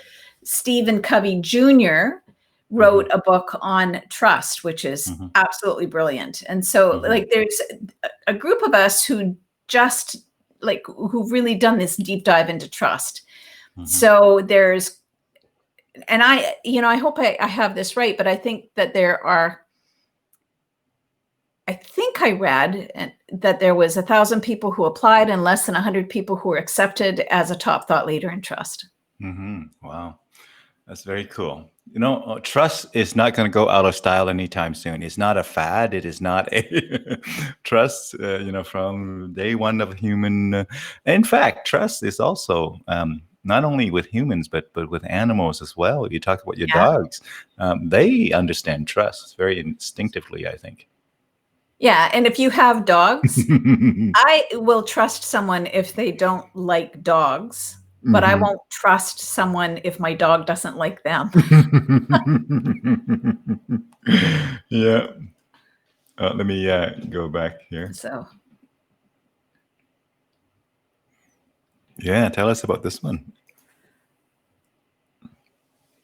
Stephen Covey Jr. wrote a book on trust, which is absolutely brilliant. And so like there's a group of us who just who've really done this deep dive into trust. So there's, and I hope I have this right, but I think that I think I read that there was 1,000 people who applied and less than 100 people who were accepted as a top thought leader in trust. Wow. That's very cool. Trust is not going to go out of style anytime soon. It's not a fad. It is not a trust, from day one of human. In fact, trust is also not only with humans, but with animals as well. You talk about your dogs. They understand trust very instinctively, I think. Yeah. And if you have dogs, I will trust someone if they don't like dogs, but I won't trust someone if my dog doesn't like them. Yeah. Let me go back here. So. Yeah. Tell us about this one.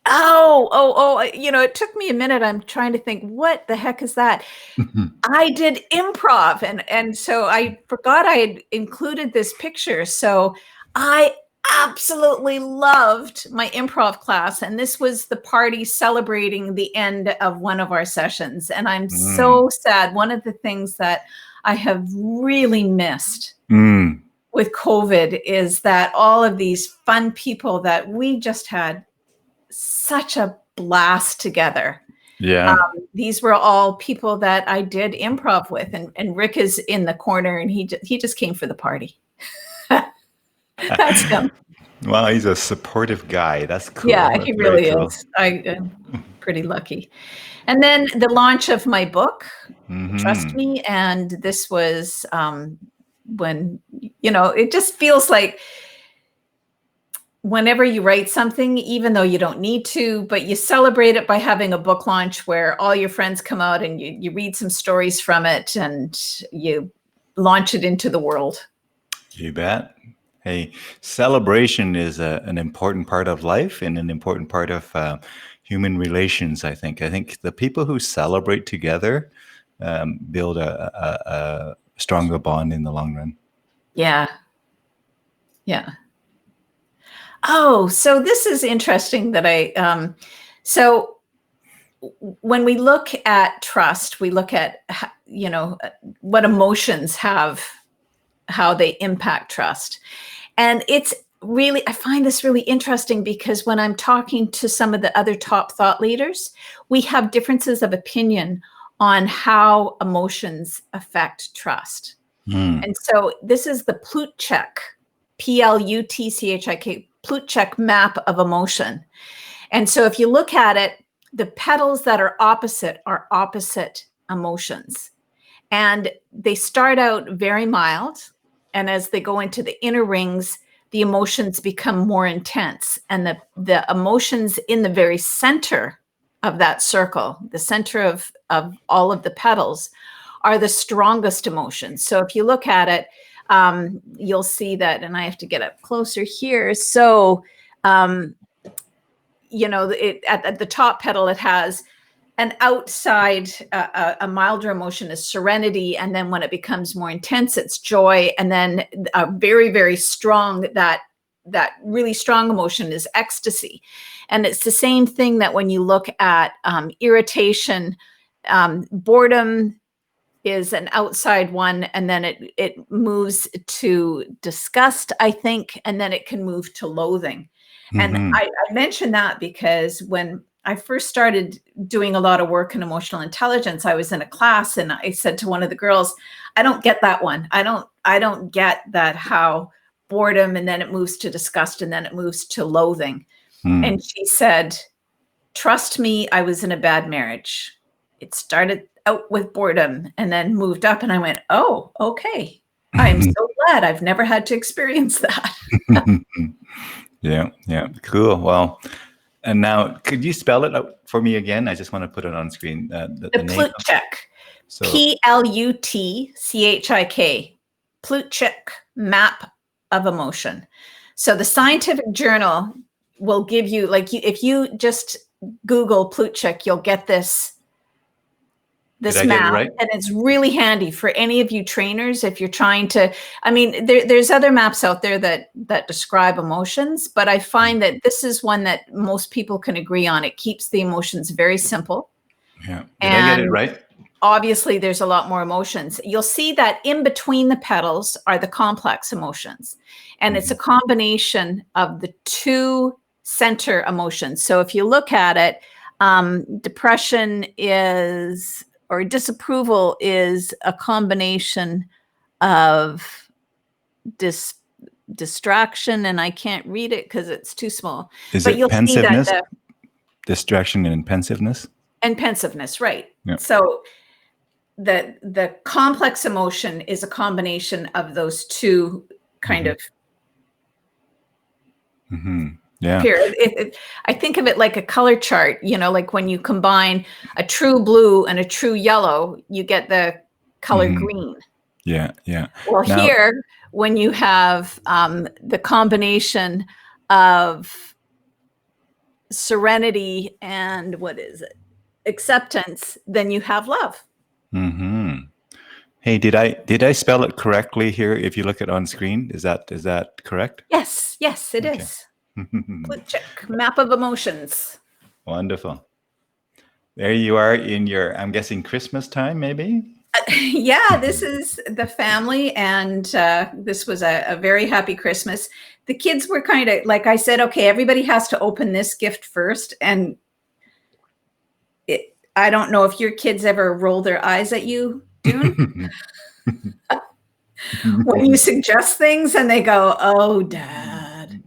Oh, it took me a minute. I'm trying to think, what the heck is that? I did improv, and so I forgot I had included this picture. So I absolutely loved my improv class, and this was the party celebrating the end of one of our sessions. And I'm so sad. One of the things that I have really missed with COVID is that all of these fun people that we just had such a blast together. Yeah. These were all people that I did improv with, and Rick is in the corner, and he just came for the party. That's him. Wow, he's a supportive guy. That's cool. Yeah, That's he really cool. is. I'm pretty lucky. And then the launch of my book, Trust Me, and this was when, it just feels like whenever you write something, even though you don't need to, but you celebrate it by having a book launch where all your friends come out and you read some stories from it and you launch it into the world. You bet. Hey, celebration is an important part of life and an important part of human relations, I think. I think the people who celebrate together build a stronger bond in the long run. Yeah. Yeah. Oh, so this is interesting that so when we look at trust, we look at, what emotions have, how they impact trust. And it's really, I find this really interesting because when I'm talking to some of the other top thought leaders, we have differences of opinion on how emotions affect trust. Mm. And so this is the Plutchik, Plutchik, Plutchik map of emotion. And so if you look at it, the petals that are opposite emotions. And they start out very mild. And as they go into the inner rings, the emotions become more intense. And the emotions in the very center of that circle, the center of all of the petals, are the strongest emotions. So if you look at it, you'll see that, and I have to get up closer here. So, at the top petal, it has an outside, a milder emotion is serenity. And then when it becomes more intense, it's joy. And then a very, very strong, that really strong emotion is ecstasy. And it's the same thing that when you look at irritation, boredom is an outside one, and then it moves to disgust, I think, and then it can move to loathing. And I mention that because when I first started doing a lot of work in emotional intelligence, I was in a class and I said to one of the girls, I don't get that one. I don't get that, how boredom and then it moves to disgust and then it moves to loathing. And she said, trust me, I was in a bad marriage. It started out with boredom and then moved up. And I went, oh, okay. I'm so glad I've never had to experience that. Yeah. Cool. Well, and now could you spell it out for me again? I just want to put it on screen. The Plutchik. So Plutchik. Plutchik map of emotion. So the scientific journal will give you, if you just Google Plutchik, you'll get this map, right? And it's really handy for any of you trainers if you're trying to. I mean, there's other maps out there that describe emotions, but I find that this is one that most people can agree on. It keeps the emotions very simple. Yeah. Did I get it right? Obviously, there's a lot more emotions. You'll see that in between the petals are the complex emotions, and it's a combination of the two center emotions. So if you look at it, depression is, or disapproval is, a combination of distraction, and I can't read it because it's too small. But you'll pensiveness, see that distraction and pensiveness. And pensiveness, right? Yeah. So the complex emotion is a combination of those two kind of. Yeah. I think of it like a color chart, like when you combine a true blue and a true yellow, you get the color green. Yeah. Well, now, here, when you have the combination of serenity and acceptance, then you have love. Hey, did I spell it correctly here? If you look at on screen, is that correct? Yes, it is. Plutchik, map of emotions. Wonderful. There you are in your, I'm guessing, Christmas time, maybe? Yeah, this is the family, and this was a very happy Christmas. The kids were kind of, like I said, okay, everybody has to open this gift first. And I don't know if your kids ever roll their eyes at you, Dune? When you suggest things and they go, oh, Dad.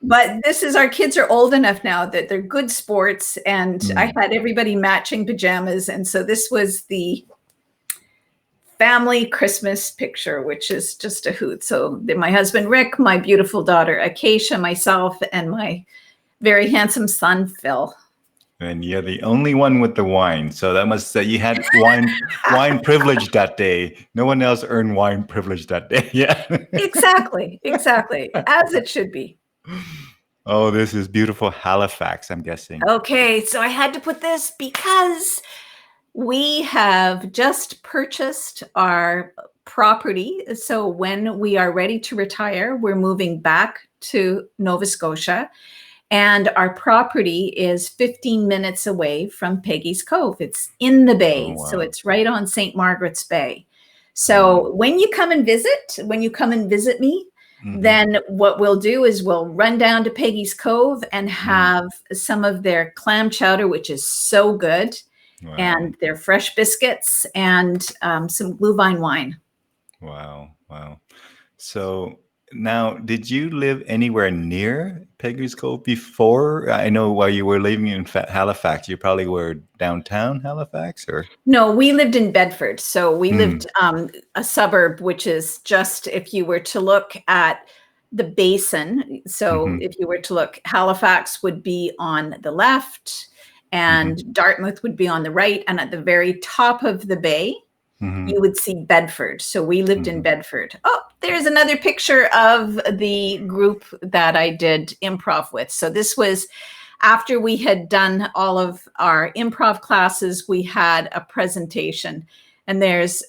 But our kids are old enough now that they're good sports, and I had everybody matching pajamas. And so this was the family Christmas picture, which is just a hoot. So my husband, Rick, my beautiful daughter, Acacia, myself, and my very handsome son, Phil. And you're the only one with the wine. So that must say you had wine privilege that day. No one else earned wine privilege that day. Yeah. Exactly, exactly, as it should be. Oh, this is beautiful Halifax, I'm guessing. Okay, so I had to put this because we have just purchased our property. So when we are ready to retire, we're moving back to Nova Scotia. And our property is 15 minutes away from Peggy's Cove. It's in the Oh, bay, so wow. it's right on St. Margaret's Bay. Mm. So when you come and visit me, Hmm. then what we'll do is we'll run down to Peggy's Cove and Mm. have some of their clam chowder, which is so good, Wow. and their fresh biscuits and some Glühwein wine. Wow. Wow. So now, did you live anywhere near Peggy's Cove before? I know while you were living in Halifax, you probably were downtown Halifax, or? No, we lived in Bedford. So we Mm. lived a suburb, which is just if you were to look at the basin. So Hmm. if you were to look, Halifax would be on the left Hmm. and Dartmouth would be on the right. And at the very top of the bay, Hmm. you would see Bedford. So we lived in Hmm. Bedford. Oh, there's another picture of the group that I did improv with. So this was after we had done all of our improv classes, we had a presentation. And there's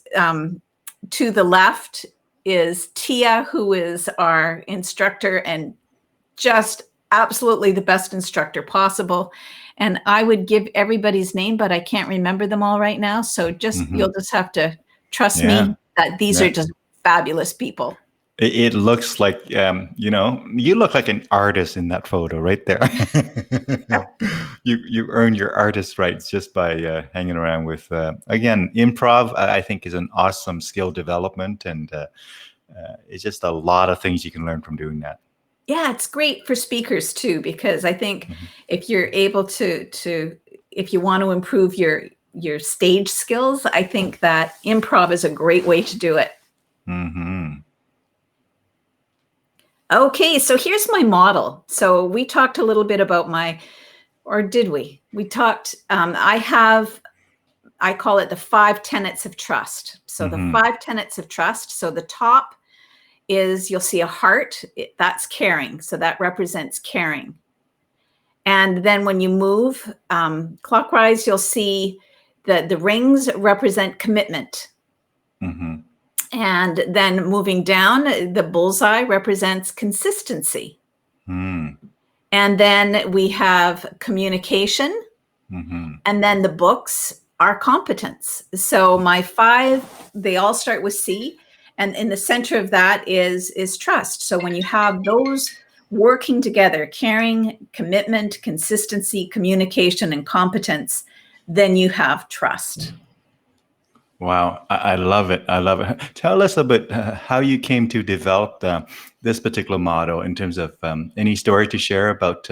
to the left is Tia, who is our instructor and just absolutely the best instructor possible. And I would give everybody's name, but I can't remember them all right now. So Hmm. you'll just have to trust Yeah. me that these are Yeah. just fabulous people. It looks like, you look like an artist in that photo right there. You earn your artist rights just by hanging around with, again, improv. I think is an awesome skill development, and it's just a lot of things you can learn from doing that. Yeah, it's great for speakers too, because I think Hmm. if you're able to if you want to improve your stage skills, I think that improv is a great way to do it. Hmm. Okay, so here's my model. So we talked a little bit about or did we? We talked, I call it the 5 tenets of trust. So the Hmm. 5 tenets of trust. So the top is you'll see a heart, that's caring. So that represents caring. And then when you move clockwise, you'll see the rings represent commitment. Hmm. And then moving down, the bullseye represents consistency. Hmm. And then we have communication. Hmm. And then the books are competence. So my 5, they all start with C. And in the center of that is trust. So when you have those working together, caring, commitment, consistency, communication, and competence, then you have trust. Wow, I love it. I love it. Tell us a bit how you came to develop this particular model in terms of any story to share about.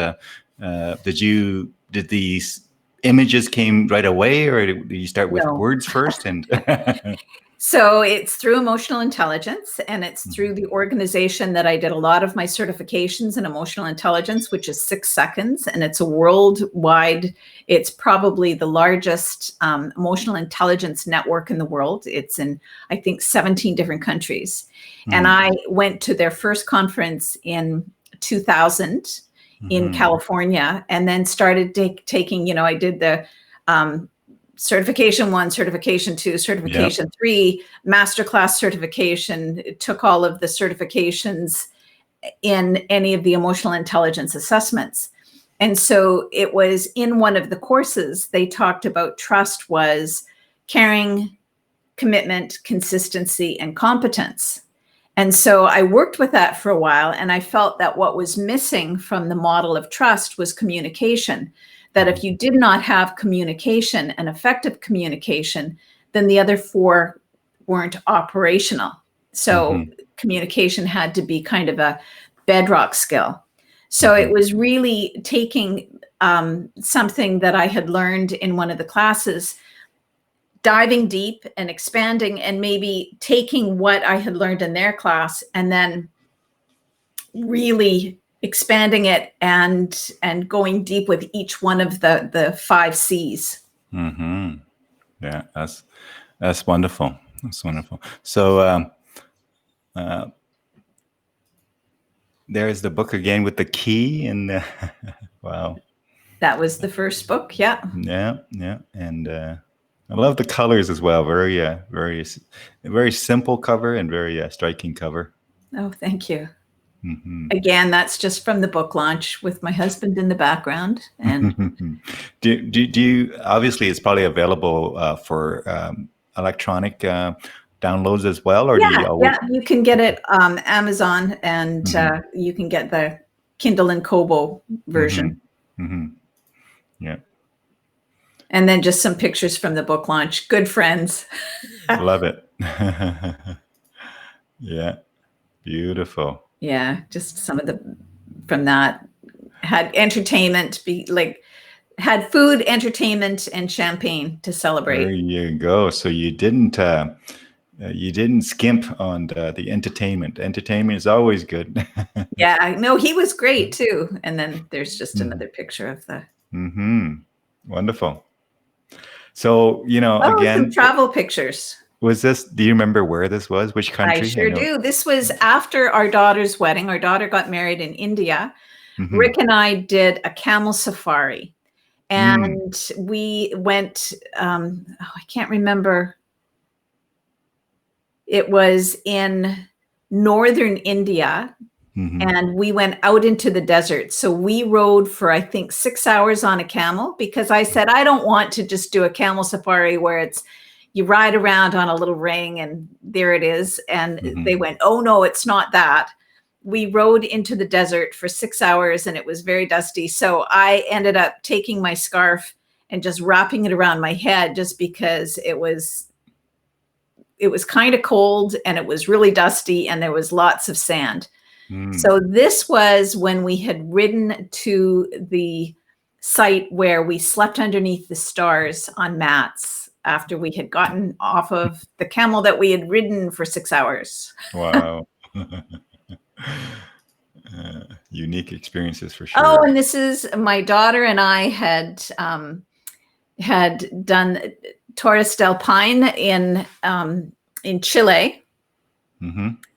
Did these images came right away, or did you start with No. words first? And So it's through emotional intelligence, and it's through Mhm. the organization that I did a lot of my certifications in emotional intelligence, which is 6 seconds, and it's a worldwide. It's probably the largest emotional intelligence network in the world. It's in, I think, 17 different countries. And Mhm. I went to their first conference in 2000 in Mhm. California, and then started taking. I did the um, certification 1, certification 2, Yep. certification 3, masterclass certification. It took all of the certifications in any of the emotional intelligence assessments. And so it was in one of the courses, they talked about trust was caring, commitment, consistency, and competence. And so I worked with that for a while, and I felt that what was missing from the model of trust was communication. That if Mhm. you did not have communication and effective communication, then the other 4 weren't operational. So Mhm. communication had to be kind of a bedrock skill. So it Mhm. was really taking something that I had learned in one of the classes, diving deep and expanding, and maybe taking what I had learned in their class and then really expanding it and going deep with each one of the 5 C's. Mm-hmm. Yeah, that's wonderful. That's wonderful. So there's the book again with the key and wow. That was the first book. Yeah. Yeah, yeah, and I love the colors as well. Very, very simple cover and very striking cover. Oh, thank you. Mm-hmm. Again, that's just from the book launch with my husband in the background. And do you, obviously it's probably available for electronic downloads as well, or do you always? yeah, you can get it Amazon, and you can get the Kindle and Kobo version. Mm-hmm. Yeah, and then just some pictures from the book launch. Good friends. love it. Yeah, beautiful. Yeah, just some of the from that. Had entertainment, had food, entertainment, and champagne to celebrate. There you go. So you didn't skimp on the entertainment. Entertainment is always good. Yeah, no, he was great too. And then there's just another picture of the. Mm-hmm. Wonderful. So, again, some travel pictures. was this, do you remember where this was? Which country? I sure do. This was after our daughter's wedding. Our daughter got married in India. Mm-hmm. Rick and I did a camel safari. And we went, I can't remember. It was in northern India. And we went out into the desert. So we rode for, I think, 6 hours on a camel, because I said, I don't want to just do a camel safari where you ride around on a little ring and there it is. And they went, oh no, it's not that. We rode into the desert for 6 hours and it was very dusty. So I ended up taking my scarf and just wrapping it around my head, just because it was kind of cold and it was really dusty and there was lots of sand. So this was when we had ridden to the site where we slept underneath the stars on mats after we had gotten off of the camel that we had ridden for 6 hours. Wow. Unique experiences for sure. Oh, and this is my daughter and I had done Torres del Paine in Chile.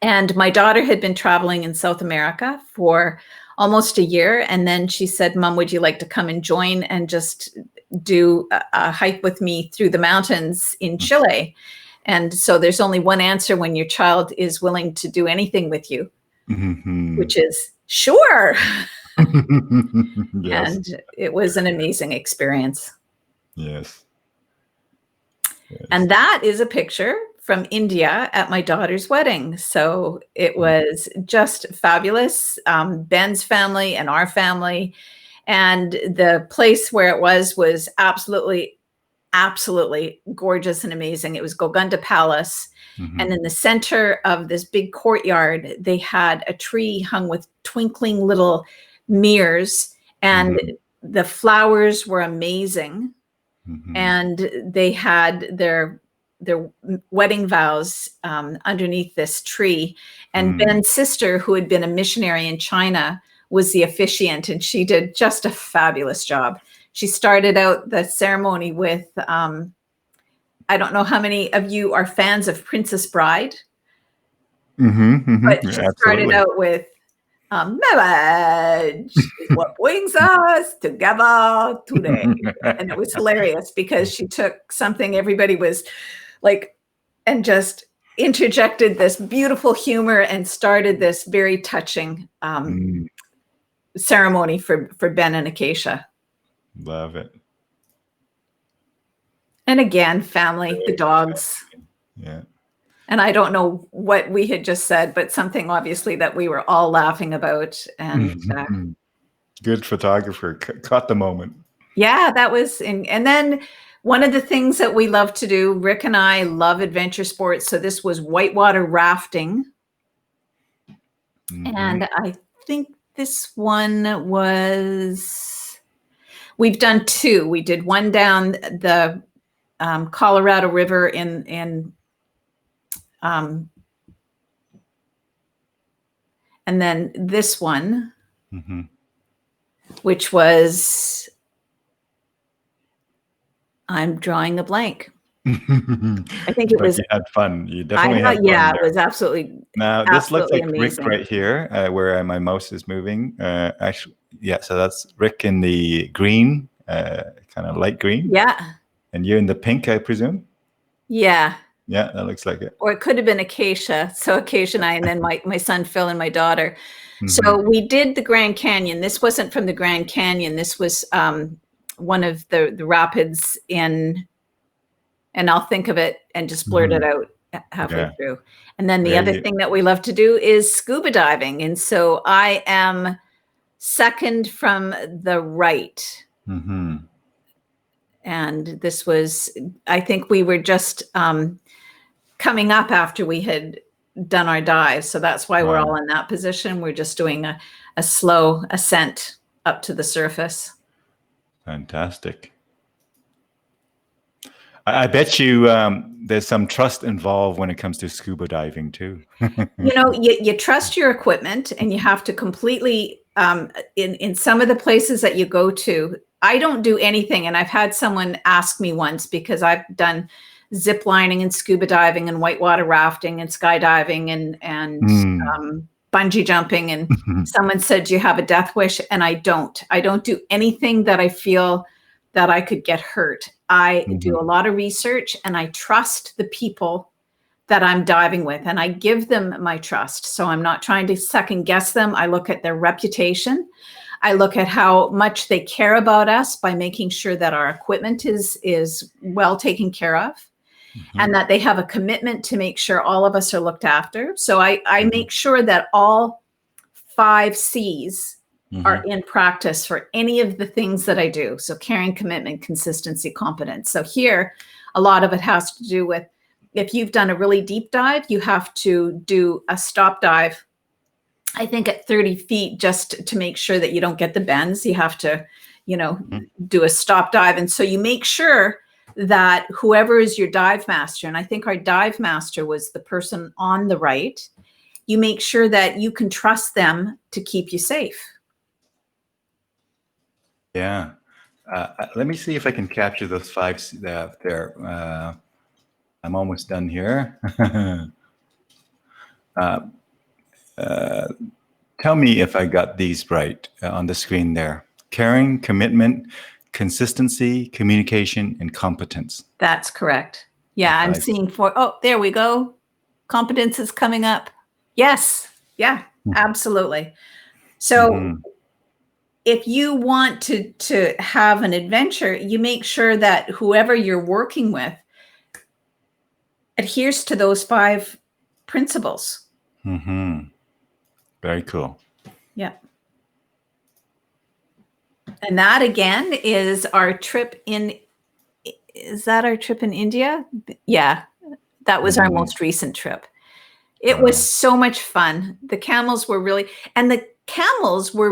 And my daughter had been traveling in South America for almost a year. And then she said, Mom, would you like to come and join and just do a hike with me through the mountains in Chile? And so there's only one answer when your child is willing to do anything with you, which is sure. Yes. And it was an amazing experience. Yes. And that is a picture from India at my daughter's wedding. So it was just fabulous. Ben's family and our family. And the place where it was absolutely, absolutely gorgeous and amazing. It was Golconda Palace. And in the center of this big courtyard, they had a tree hung with twinkling little mirrors. And the flowers were amazing. And they had their wedding vows underneath this tree. And Ben's sister, who had been a missionary in China, was the officiant, and she did just a fabulous job. She started out the ceremony with, I don't know how many of you are fans of Princess Bride, but she started out with, marriage is what brings us together today. And it was hilarious because she took something everybody was like, and just interjected this beautiful humor and started this very touching ceremony for Ben and Acacia. Love it. And again, family, the dogs. Yeah. And I don't know what we had just said, but something obviously that we were all laughing about. And good photographer, caught the moment. Yeah, that was, and then one of the things that we love to do, Rick and I love adventure sports. So this was whitewater rafting. And I think this one was, we've done two. We did one down the Colorado River and then this one, Mm-hmm. which was, I'm drawing a blank. I think it But was, you had fun. You I definitely know, had fun yeah, it there. was absolutely, Now, this looks absolutely like Rick amazing. right here, where my mouse is moving. Actually, yeah, so that's Rick in the green, kind of light green. Yeah. And you in the pink, I presume? Yeah. Yeah, that looks like it. Or it could have been Acacia. So Acacia and I, and then my son Phil and my daughter. Mm-hmm. So we did the Grand Canyon. This wasn't from the Grand Canyon. This was one of the rapids in, and I'll think of it and just blurt it out halfway through. And then the other thing that we love to do is scuba diving. And so I am second from the right. Mm-hmm. And this was, I think we were just coming up after we had done our dive. So that's why we're all in that position. We're just doing a slow ascent up to the surface. Fantastic. I bet you there's some trust involved when it comes to scuba diving too. You know, you trust your equipment, and you have to completely, in some of the places that you go to, I don't do anything. And I've had someone ask me once, because I've done zip lining and scuba diving and whitewater rafting and skydiving and bungee jumping. And someone said, "Do you have a death wish?" And I don't do anything that I feel that I could get hurt. I do a lot of research, and I trust the people that I'm diving with, and I give them my trust. So I'm not trying to second guess them. I look at their reputation. I look at how much they care about us by making sure that our equipment is well taken care of, and that they have a commitment to make sure all of us are looked after. So I make sure that all 5 C's are in practice for any of the things that I do. So caring, commitment, consistency, competence. So here, a lot of it has to do with, if you've done a really deep dive, you have to do a stop dive, I think at 30 feet, just to make sure that you don't get the bends. You have to, do a stop dive. And so you make sure that whoever is your dive master, and I think our dive master was the person on the right, you make sure that you can trust them to keep you safe. Yeah. Let me see if I can capture those 5 there. I'm almost done here. Tell me if I got these right on the screen there. Caring, commitment, consistency, communication, and competence. That's correct. Yeah, I'm seeing 4. Oh, there we go. Competence is coming up. Yes. Yeah, absolutely. So if you want to have an adventure, you make sure that whoever you're working with adheres to those 5 principles. Very cool. Yeah. And that again is our trip is that our trip in India? Yeah, that was our most recent trip. It was so much fun. The camels were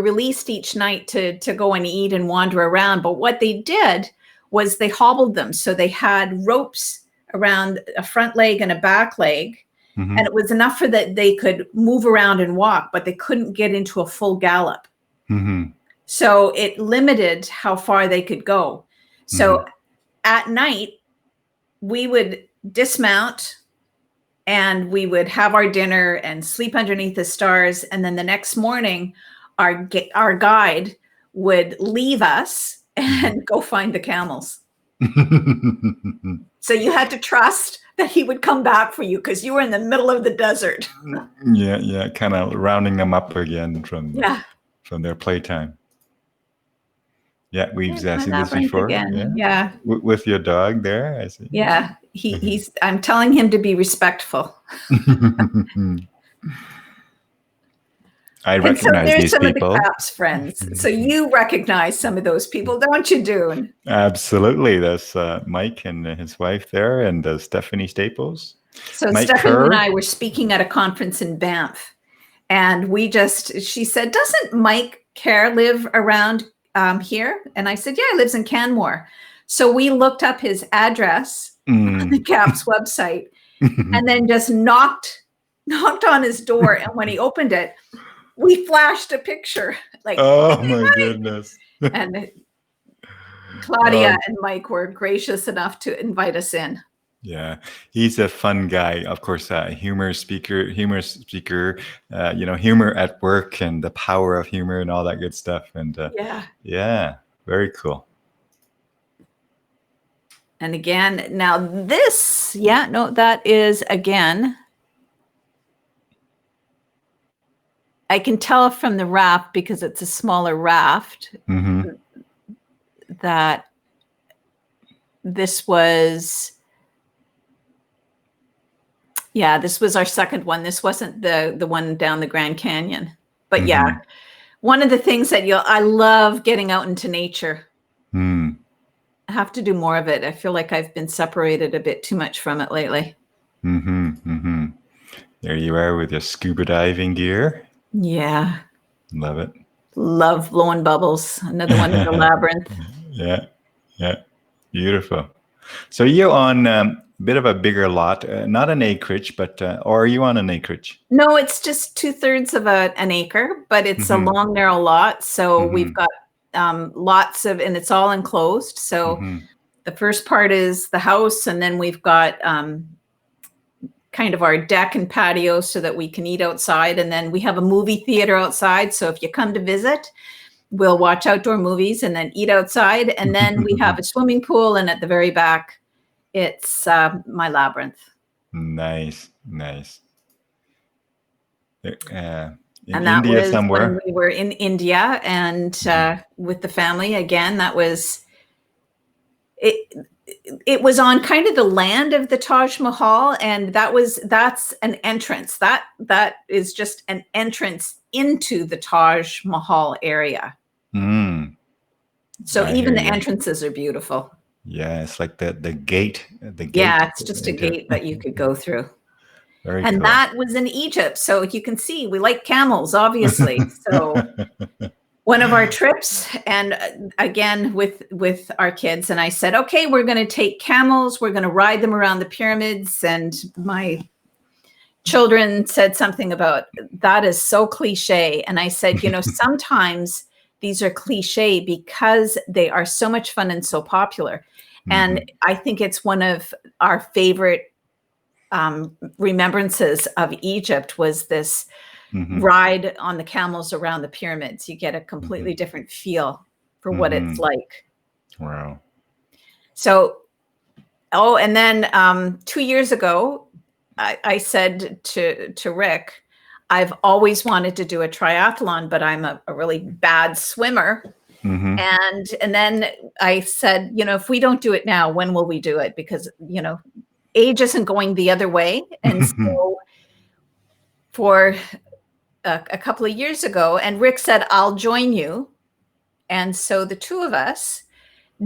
released each night to go and eat and wander around. But what they did was they hobbled them. So they had ropes around a front leg and a back leg. And it was enough for that they could move around and walk, but they couldn't get into a full gallop. So it limited how far they could go. So at night, we would dismount and we would have our dinner and sleep underneath the stars. And then the next morning, our guide would leave us and go find the camels. So you had to trust that he would come back for you, because you were in the middle of the desert. Yeah, kind of rounding them up again from their playtime. Yeah, we've seen this before. Yeah. With your dog there, I see. Yeah, he's. I'm telling him to be respectful. I recognize these some people. Of the Caps friends. So you recognize some of those people, don't you, Dune? Absolutely. That's Mike and his wife there, and Stephanie Staples. So Mike Stephanie Kerr. and I were speaking at a conference in Banff, and she said, "Doesn't Mike Kerr live around here?" And I said, "Yeah, he lives in Canmore." So we looked up his address on the Caps website, and then just knocked on his door. And when he opened it, we flashed a picture, like, Oh my goodness. and Claudia and Mike were gracious enough to invite us in. Yeah, he's a fun guy. Of course, humor speaker, humor at work and the power of humor and all that good stuff. And yeah, very cool. And again, now this, that is, again, I can tell from the raft, because it's a smaller raft, that this was our second one. This wasn't the one down the Grand Canyon. But one of the things that I love getting out into nature. I have to do more of it. I feel like I've been separated a bit too much from it lately. There you are with your scuba diving gear. Yeah. Love it. Love blowing bubbles. Another one in the labyrinth. Yeah. Beautiful. So you're on a bit of a bigger lot, not an acreage, but or are you on an acreage? No, it's just 2/3 of an acre, but it's a long, narrow lot. So we've got lots of, and it's all enclosed. So the first part is the house, and then we've got kind of our deck and patio so that we can eat outside. And then we have a movie theater outside. So if you come to visit, we'll watch outdoor movies and then eat outside. And then we have a swimming pool. And at the very back, it's my labyrinth. Nice. In and that India was somewhere. when we were in India, and with the family. Again, that was it. It was on kind of the land of the Taj Mahal, and that's an entrance. That is just an entrance into the Taj Mahal area. So even the entrances are beautiful. Yeah, it's like the gate. Yeah, it's just a gate that you could go through. Very and cool. That was in Egypt. So you can see we like camels, obviously. So one of our trips, and again with our kids, and I said, okay, we're going to take camels. We're going to ride them around the pyramids. And my children said something about, that is so cliche. And I said, sometimes these are cliche because they are so much fun and so popular. And I think it's one of our favorite remembrances of Egypt was this ride on the camels around the pyramids. You get a completely different feel for what it's like. Wow. So, and then 2 years ago, I said to Rick, I've always wanted to do a triathlon, but I'm a really bad swimmer. And then I said, if we don't do it now, when will we do it? Because, age isn't going the other way. And so for a couple of years ago, and Rick said, I'll join you. And so the two of us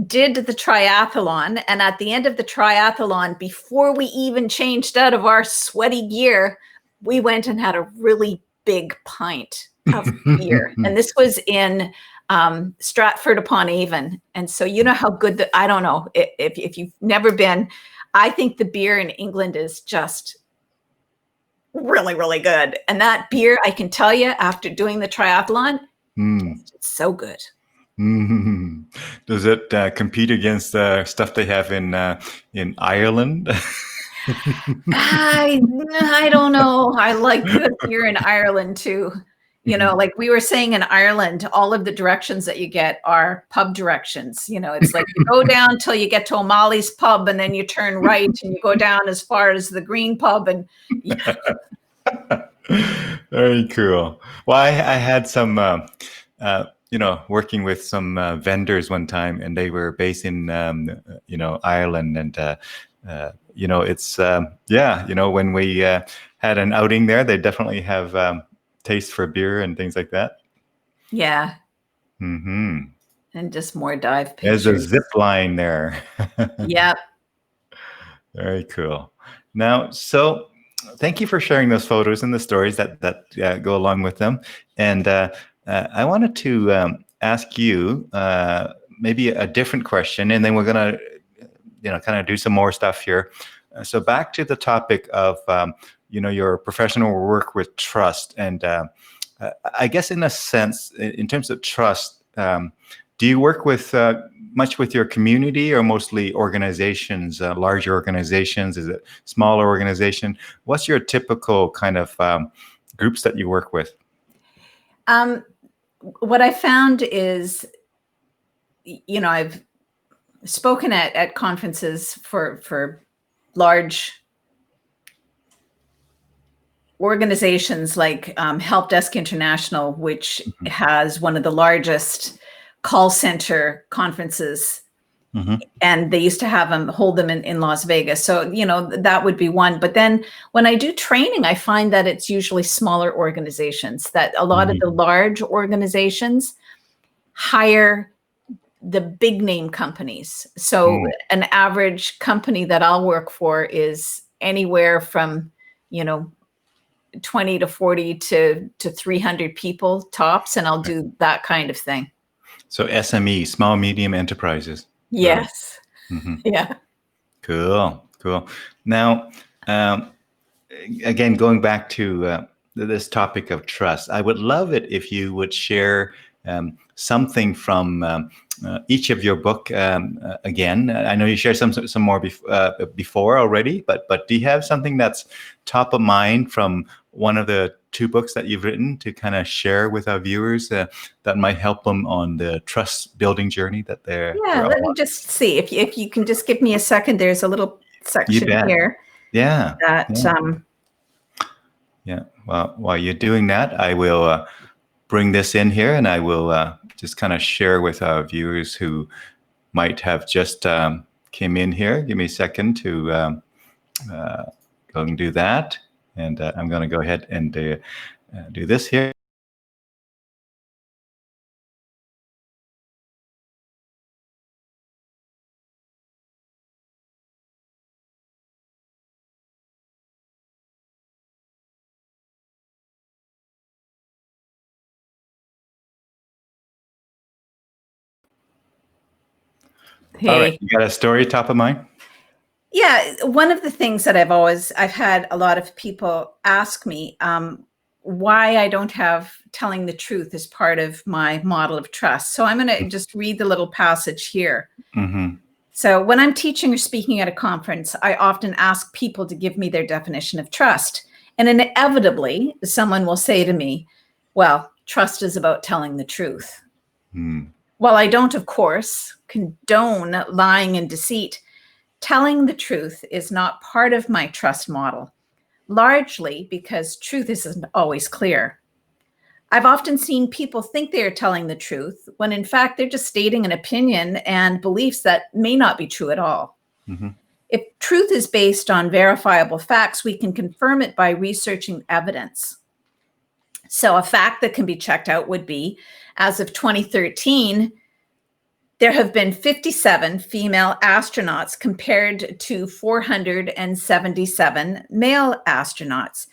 did the triathlon. And at the end of the triathlon, before we even changed out of our sweaty gear, we went and had a really big pint of beer. And this was in Stratford upon Avon. And so you know how good I don't know if you've never been, I think the beer in England is just really, really good. And that beer, I can tell you, after doing the triathlon, it's so good. Does it compete against stuff they have in Ireland? I don't know. I like good beer in Ireland too. Like we were saying, in Ireland, all of the directions that you get are pub directions. It's like you go down till you get to O'Malley's pub, and then you turn right and you go down as far as the Green pub. And Very cool. Well, I had some, working with some vendors one time, and they were based in, Ireland, and it's when we had an outing there, they definitely have taste for beer and things like that. Yeah. And just more dive pictures. There's a zip line there. Yep. Very cool. Now, so thank you for sharing those photos and the stories that go along with them. And I wanted to ask you maybe a different question, and then we're going to, kind of do some more stuff here. So back to the topic of, your professional work with trust. And I guess in a sense, in terms of trust, do you work with much with your community or mostly organizations, larger organizations? Is it smaller organization? What's your typical kind of groups that you work with? What I found is, I've spoken at conferences for large organizations like Help Desk International, which has one of the largest call center conferences. And they used to hold them in Las Vegas. So, that would be one. But then when I do training, I find that it's usually smaller organizations, that a lot of the large organizations hire the big name companies. So an average company that I'll work for is anywhere from, 20 to 40 to 300 people tops. And I'll do that kind of thing. So SME, small, medium enterprises. Yes. Yeah. Cool. Now, again, going back to this topic of trust, I would love it if you would share something from each of your book. Again, I know you shared some more before already, but do you have something that's top of mind from one of the two books that you've written to kind of share with our viewers that might help them on the trust building journey that they're let me just see if you can just give me a second. There's a little section here. Yeah. That Well, while you're doing that, I will bring this in here, and I will just kind of share with our viewers who might have just came in here. Give me a second to go and do that. And I'm going to go ahead and do this here. Hey. All right, you got a story top of mind? Yeah, one of the things that I've had a lot of people ask me why I don't have telling the truth as part of my model of trust. So I'm going to just read the little passage here. So when I'm teaching or speaking at a conference, I often ask people to give me their definition of trust. And inevitably, someone will say to me, well, trust is about telling the truth. While I don't, of course, condone lying and deceit, telling the truth is not part of my trust model, largely because truth isn't always clear. I've often seen people think they are telling the truth when in fact they're just stating an opinion and beliefs that may not be true at all. If truth is based on verifiable facts, we can confirm it by researching evidence. So a fact that can be checked out would be, as of 2013, there have been 57 female astronauts compared to 477 male astronauts.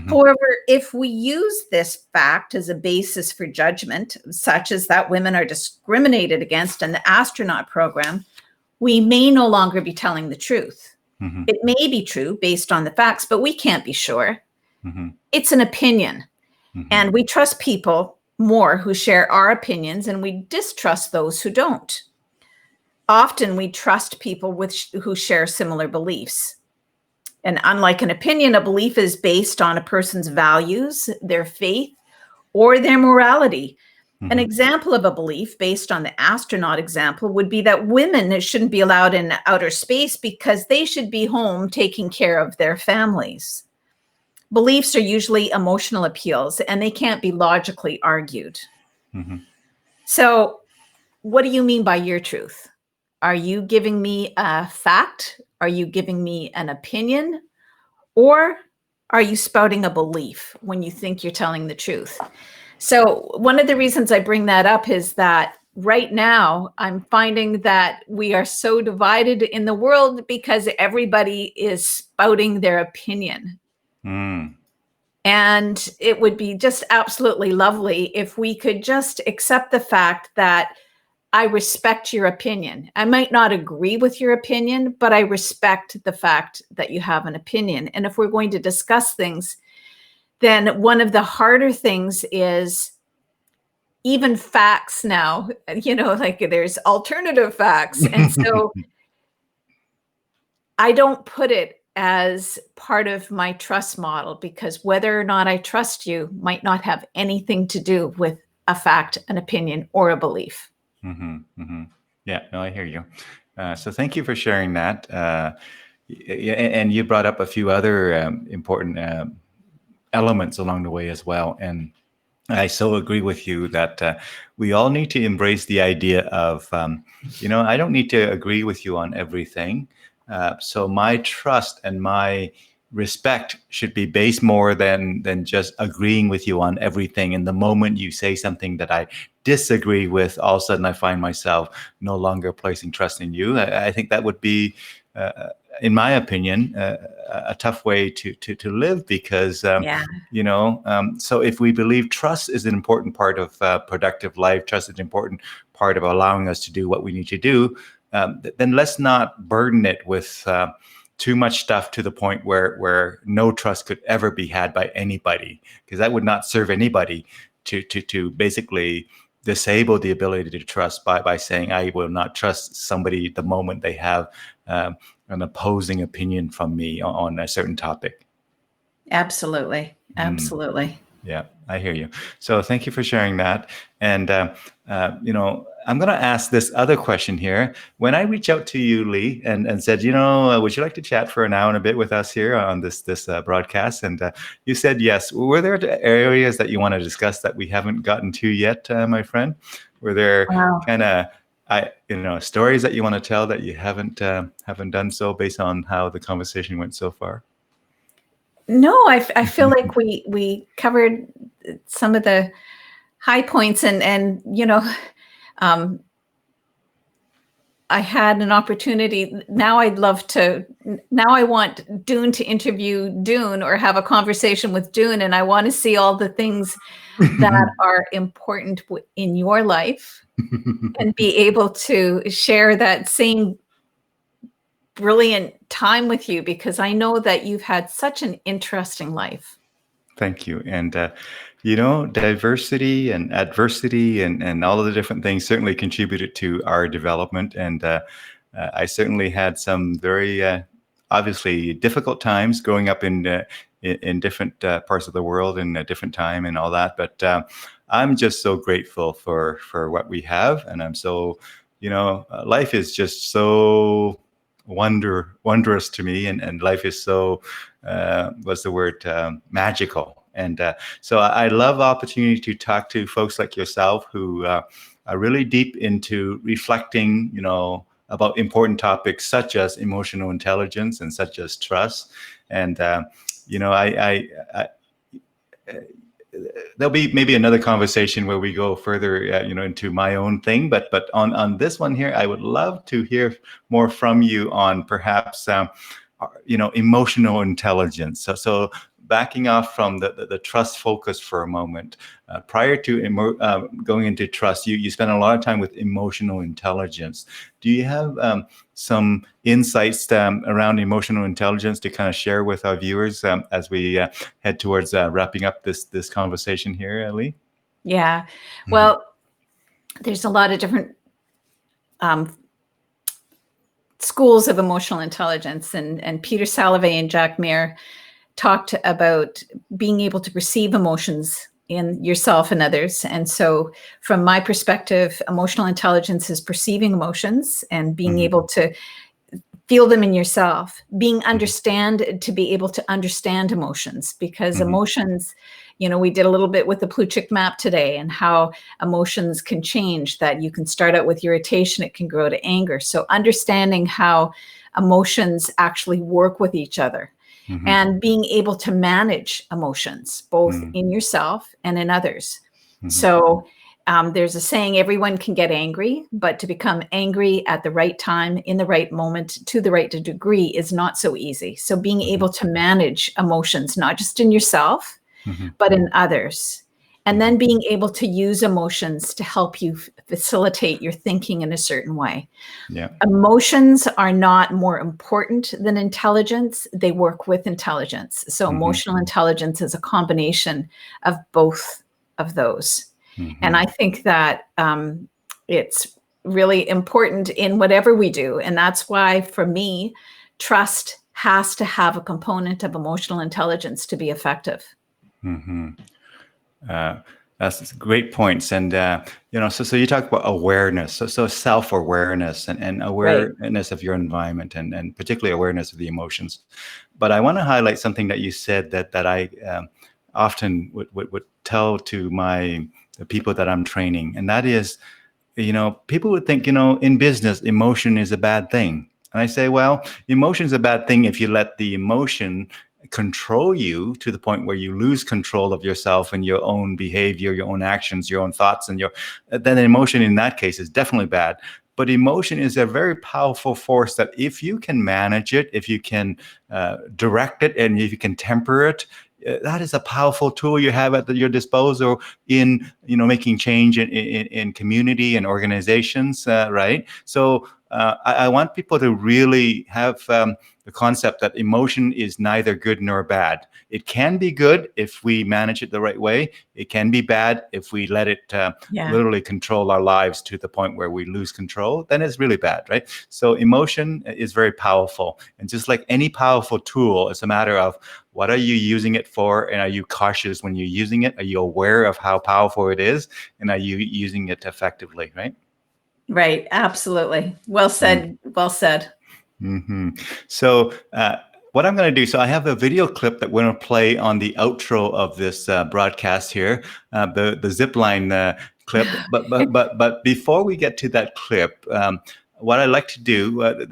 However, if we use this fact as a basis for judgment, such as that women are discriminated against in the astronaut program, we may no longer be telling the truth. It may be true based on the facts, but we can't be sure. It's an opinion. And we trust people more who share our opinions, and we distrust those who don't. Often we trust people who share similar beliefs. And unlike an opinion, a belief is based on a person's values, their faith, or their morality. An example of a belief based on the astronaut example would be that women shouldn't be allowed in outer space because they should be home taking care of their families. Beliefs are usually emotional appeals, and they can't be logically argued. So what do you mean by your truth? Are you giving me a fact? Are you giving me an opinion? Or are you spouting a belief when you think you're telling the truth? So one of the reasons I bring that up is that right now I'm finding that we are so divided in the world because everybody is spouting their opinion. And it would be just absolutely lovely if we could just accept the fact that I respect your opinion. I might not agree with your opinion, but I respect the fact that you have an opinion. And if we're going to discuss things, then one of the harder things is even facts now, like there's alternative facts. And so I don't put it as part of my trust model, because whether or not I trust you might not have anything to do with a fact, an opinion, or a belief. Yeah, no, I hear you. So thank you for sharing that. And you brought up a few other important elements along the way as well. And I so agree with you that we all need to embrace the idea of, I don't need to agree with you on everything. So my trust and my respect should be based more than just agreeing with you on everything. And the moment you say something that I disagree with, all of a sudden I find myself no longer placing trust in you. I think that would be, in my opinion, a tough way to live, because so if we believe trust is an important part of productive life, trust is an important part of allowing us to do what we need to do, then let's not burden it with too much stuff to the point where no trust could ever be had by anybody, because that would not serve anybody to basically disable the ability to trust by saying I will not trust somebody the moment they have an opposing opinion from me on a certain topic. Absolutely. Yeah, I hear you. So thank you for sharing that. And, I'm going to ask this other question here. When I reach out to you, Lee, and said, would you like to chat for an hour and a bit with us here on this broadcast? And you said yes. Were there areas that you want to discuss that we haven't gotten to yet, my friend? Were there kind of stories that you want to tell that you haven't done so, based on how the conversation went so far? No, I feel like we covered some of the high points, and I had an opportunity. Now I want Dune to interview Dune, or have a conversation with Dune, and I want to see all the things that are important in your life and be able to share that same brilliant time with you, because I know that you've had such an interesting life. Thank you. And, diversity and adversity and all of the different things certainly contributed to our development. And I certainly had some very obviously difficult times growing up in different parts of the world in a different time and all that. But I'm just so grateful for what we have. And I'm so, life is just so wondrous to me, and life is so what's the word, magical. And so I love opportunity to talk to folks like yourself who are really deep into reflecting, about important topics such as emotional intelligence and such as trust. And there'll be maybe another conversation where we go further, into my own thing. But on this one here, I would love to hear more from you on perhaps, emotional intelligence. So backing off from the trust focus for a moment, prior to going into trust, you spend a lot of time with emotional intelligence. Do you have some insights around emotional intelligence to kind of share with our viewers as we head towards wrapping up this conversation here, Lee? Yeah. Well, there's a lot of different schools of emotional intelligence, and Peter Salovey and Jack Mayer talked about being able to perceive emotions in yourself and others. And so from my perspective, emotional intelligence is perceiving emotions and being able to feel them in yourself, to be able to understand emotions, because emotions, we did a little bit with the Plutchik map today, and how emotions can change, that you can start out with irritation, it can grow to anger. So understanding how emotions actually work with each other, and being able to manage emotions, both in yourself and in others. So there's a saying, everyone can get angry, but to become angry at the right time, in the right moment, to the right degree is not so easy. So being able to manage emotions, not just in yourself, but in others. And then being able to use emotions to help you facilitate your thinking in a certain way. Yeah. Emotions are not more important than intelligence. They work with intelligence. So emotional intelligence is a combination of both of those. And I think that it's really important in whatever we do. And that's why, for me, trust has to have a component of emotional intelligence to be effective. That's great points. And, so you talk about awareness, so self-awareness and awareness of your environment and particularly awareness of the emotions. But I want to highlight something that you said that I often would tell to the people that I'm training. And that is, people would think, in business, emotion is a bad thing. And I say, well, emotion is a bad thing if you let the emotion control you to the point where you lose control of yourself and your own behavior, your own actions, your own thoughts, and then emotion in that case is definitely bad. But emotion is a very powerful force that if you can manage it, if you can direct it, and if you can temper it, that is a powerful tool you have at your disposal in making change in community and organizations, right? So I want people to really have the concept that emotion is neither good nor bad. It can be good if we manage it the right way. It can be bad if we let it literally control our lives to the point where we lose control. Then it's really bad, right? So emotion is very powerful. And just like any powerful tool, it's a matter of what are you using it for? And are you cautious when you're using it? Are you aware of how powerful it is? And are you using it effectively, right? Right. Absolutely. Well said. Well said. So what I'm going to do, so I have a video clip that we're going to play on the outro of this broadcast here, the zipline clip. But before we get to that clip, what I'd like to do,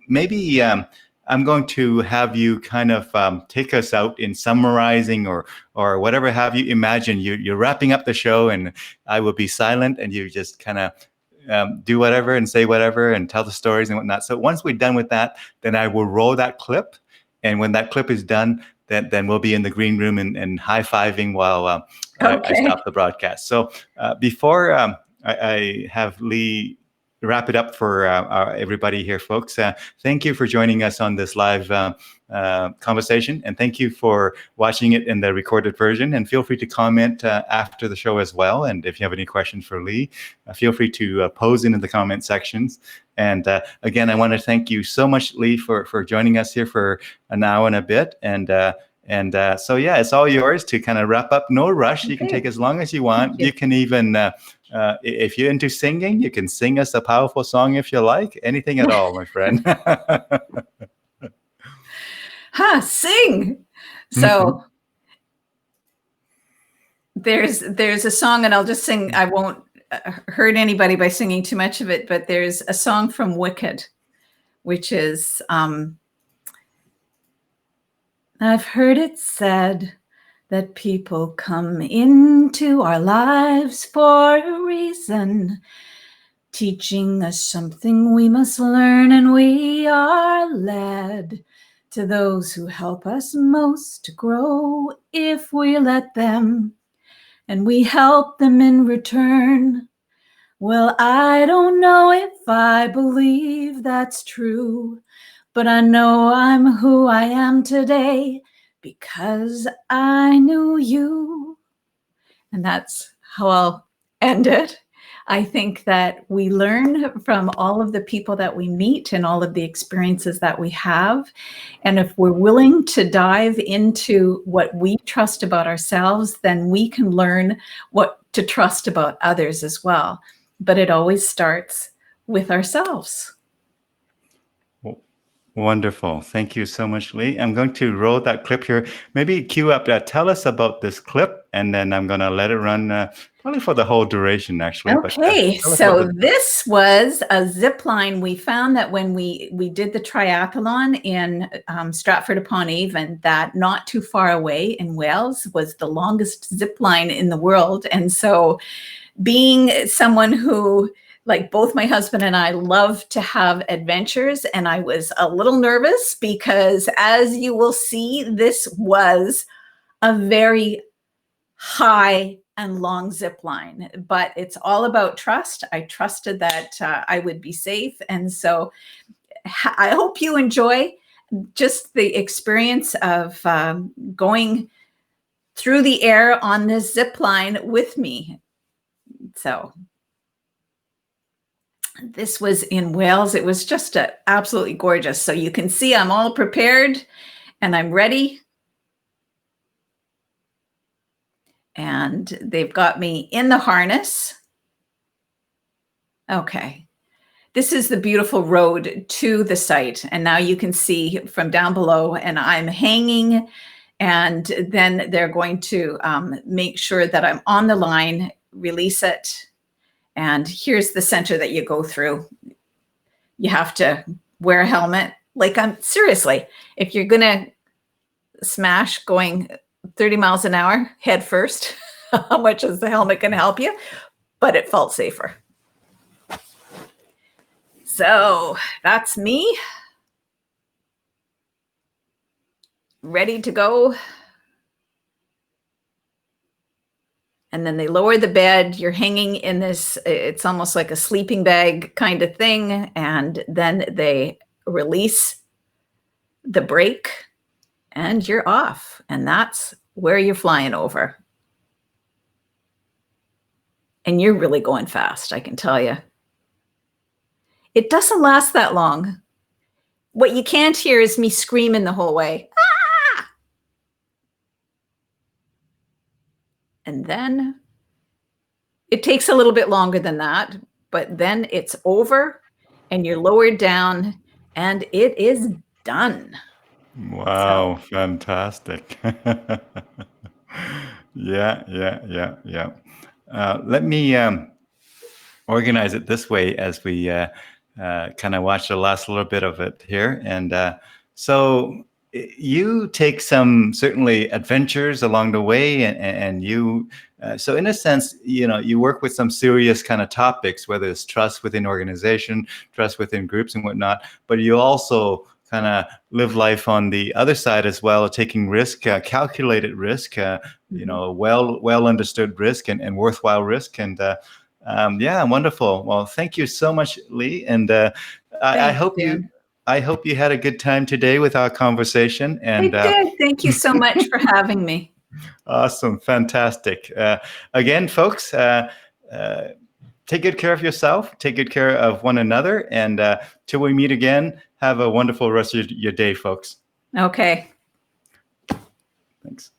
maybe I'm going to have you kind of take us out in summarizing or whatever have you. Imagine you're wrapping up the show and I will be silent and you just kind of do whatever and say whatever and tell the stories and whatnot. So once we're done with that, then I will roll that clip. And when that clip is done, then we'll be in the green room and high-fiving while I stop the broadcast. So before I have Lee wrap it up for everybody here, folks, thank you for joining us on this live conversation. And thank you for watching it in the recorded version. And feel free to comment after the show as well. And if you have any questions for Lee, feel free to pose in the comment sections. And again, I want to thank you so much, Lee, for joining us here for an hour and a bit. And so, yeah, it's all yours to kind of wrap up. No rush. You can take as long as you want. You can even, if you're into singing, you can sing us a powerful song if you like. Anything at all, my friend. Sing. So there's a song, and I'll just sing. I won't hurt anybody by singing too much of it, but there's a song from Wicked, which is, I've heard it said that people come into our lives for a reason, teaching us something we must learn, and we are led to those who help us most to grow if we let them, and we help them in return. Well, I don't know if I believe that's true, but I know I'm who I am today because I knew you. And that's how I'll end it. I think that we learn from all of the people that we meet and all of the experiences that we have. And if we're willing to dive into what we trust about ourselves, then we can learn what to trust about others as well. But it always starts with ourselves. Wonderful. Thank you so much, Lee. I'm going to roll that clip here. Maybe cue up, tell us about this clip, and then I'm going to let it run probably for the whole duration, actually. Okay, so this was a zip line. We found that when we did the triathlon in Stratford-upon-Avon, that not too far away in Wales was the longest zip line in the world. And so being someone who, like both my husband and I, love to have adventures, and I was a little nervous because, as you will see, this was a very high and long zip line, but it's all about trust. I trusted that I would be safe. And so I hope you enjoy just the experience of going through the air on this zip line with me. So this was in Wales. It was just absolutely gorgeous. So you can see I'm all prepared and I'm ready. And they've got me in the harness. Okay. This is the beautiful road to the site. And now you can see from down below, and I'm hanging, and then they're going to make sure that I'm on the line, release it. And here's the center that you go through. You have to wear a helmet. Like, seriously, if you're going to smash going 30 miles an hour head first, how much is the helmet going to help you? But it felt safer. So that's me, ready to go. And then they lower the bed. You're hanging in this, it's almost like a sleeping bag kind of thing. And then they release the brake and you're off. And that's where you're flying over. And you're really going fast, I can tell you. It doesn't last that long. What you can't hear is me screaming the whole way. Ah! And then it takes a little bit longer than that, but then it's over and you're lowered down and it is done. Wow, so. Fantastic. Yeah. Let me organize it this way as we kind of watch the last little bit of it here. And so you take some certainly adventures along the way, and you, so in a sense, you work with some serious kind of topics, whether it's trust within organization, trust within groups and whatnot, but you also kind of live life on the other side as well, taking risk, calculated risk, well understood risk and worthwhile risk. And yeah, wonderful. Well, thank you so much, Lea. And I hope you had a good time today with our conversation. And I did. Thank you so much for having me. Awesome. Fantastic. Again, folks, take good care of yourself. Take good care of one another. And till we meet again, have a wonderful rest of your day, folks. Okay. Thanks.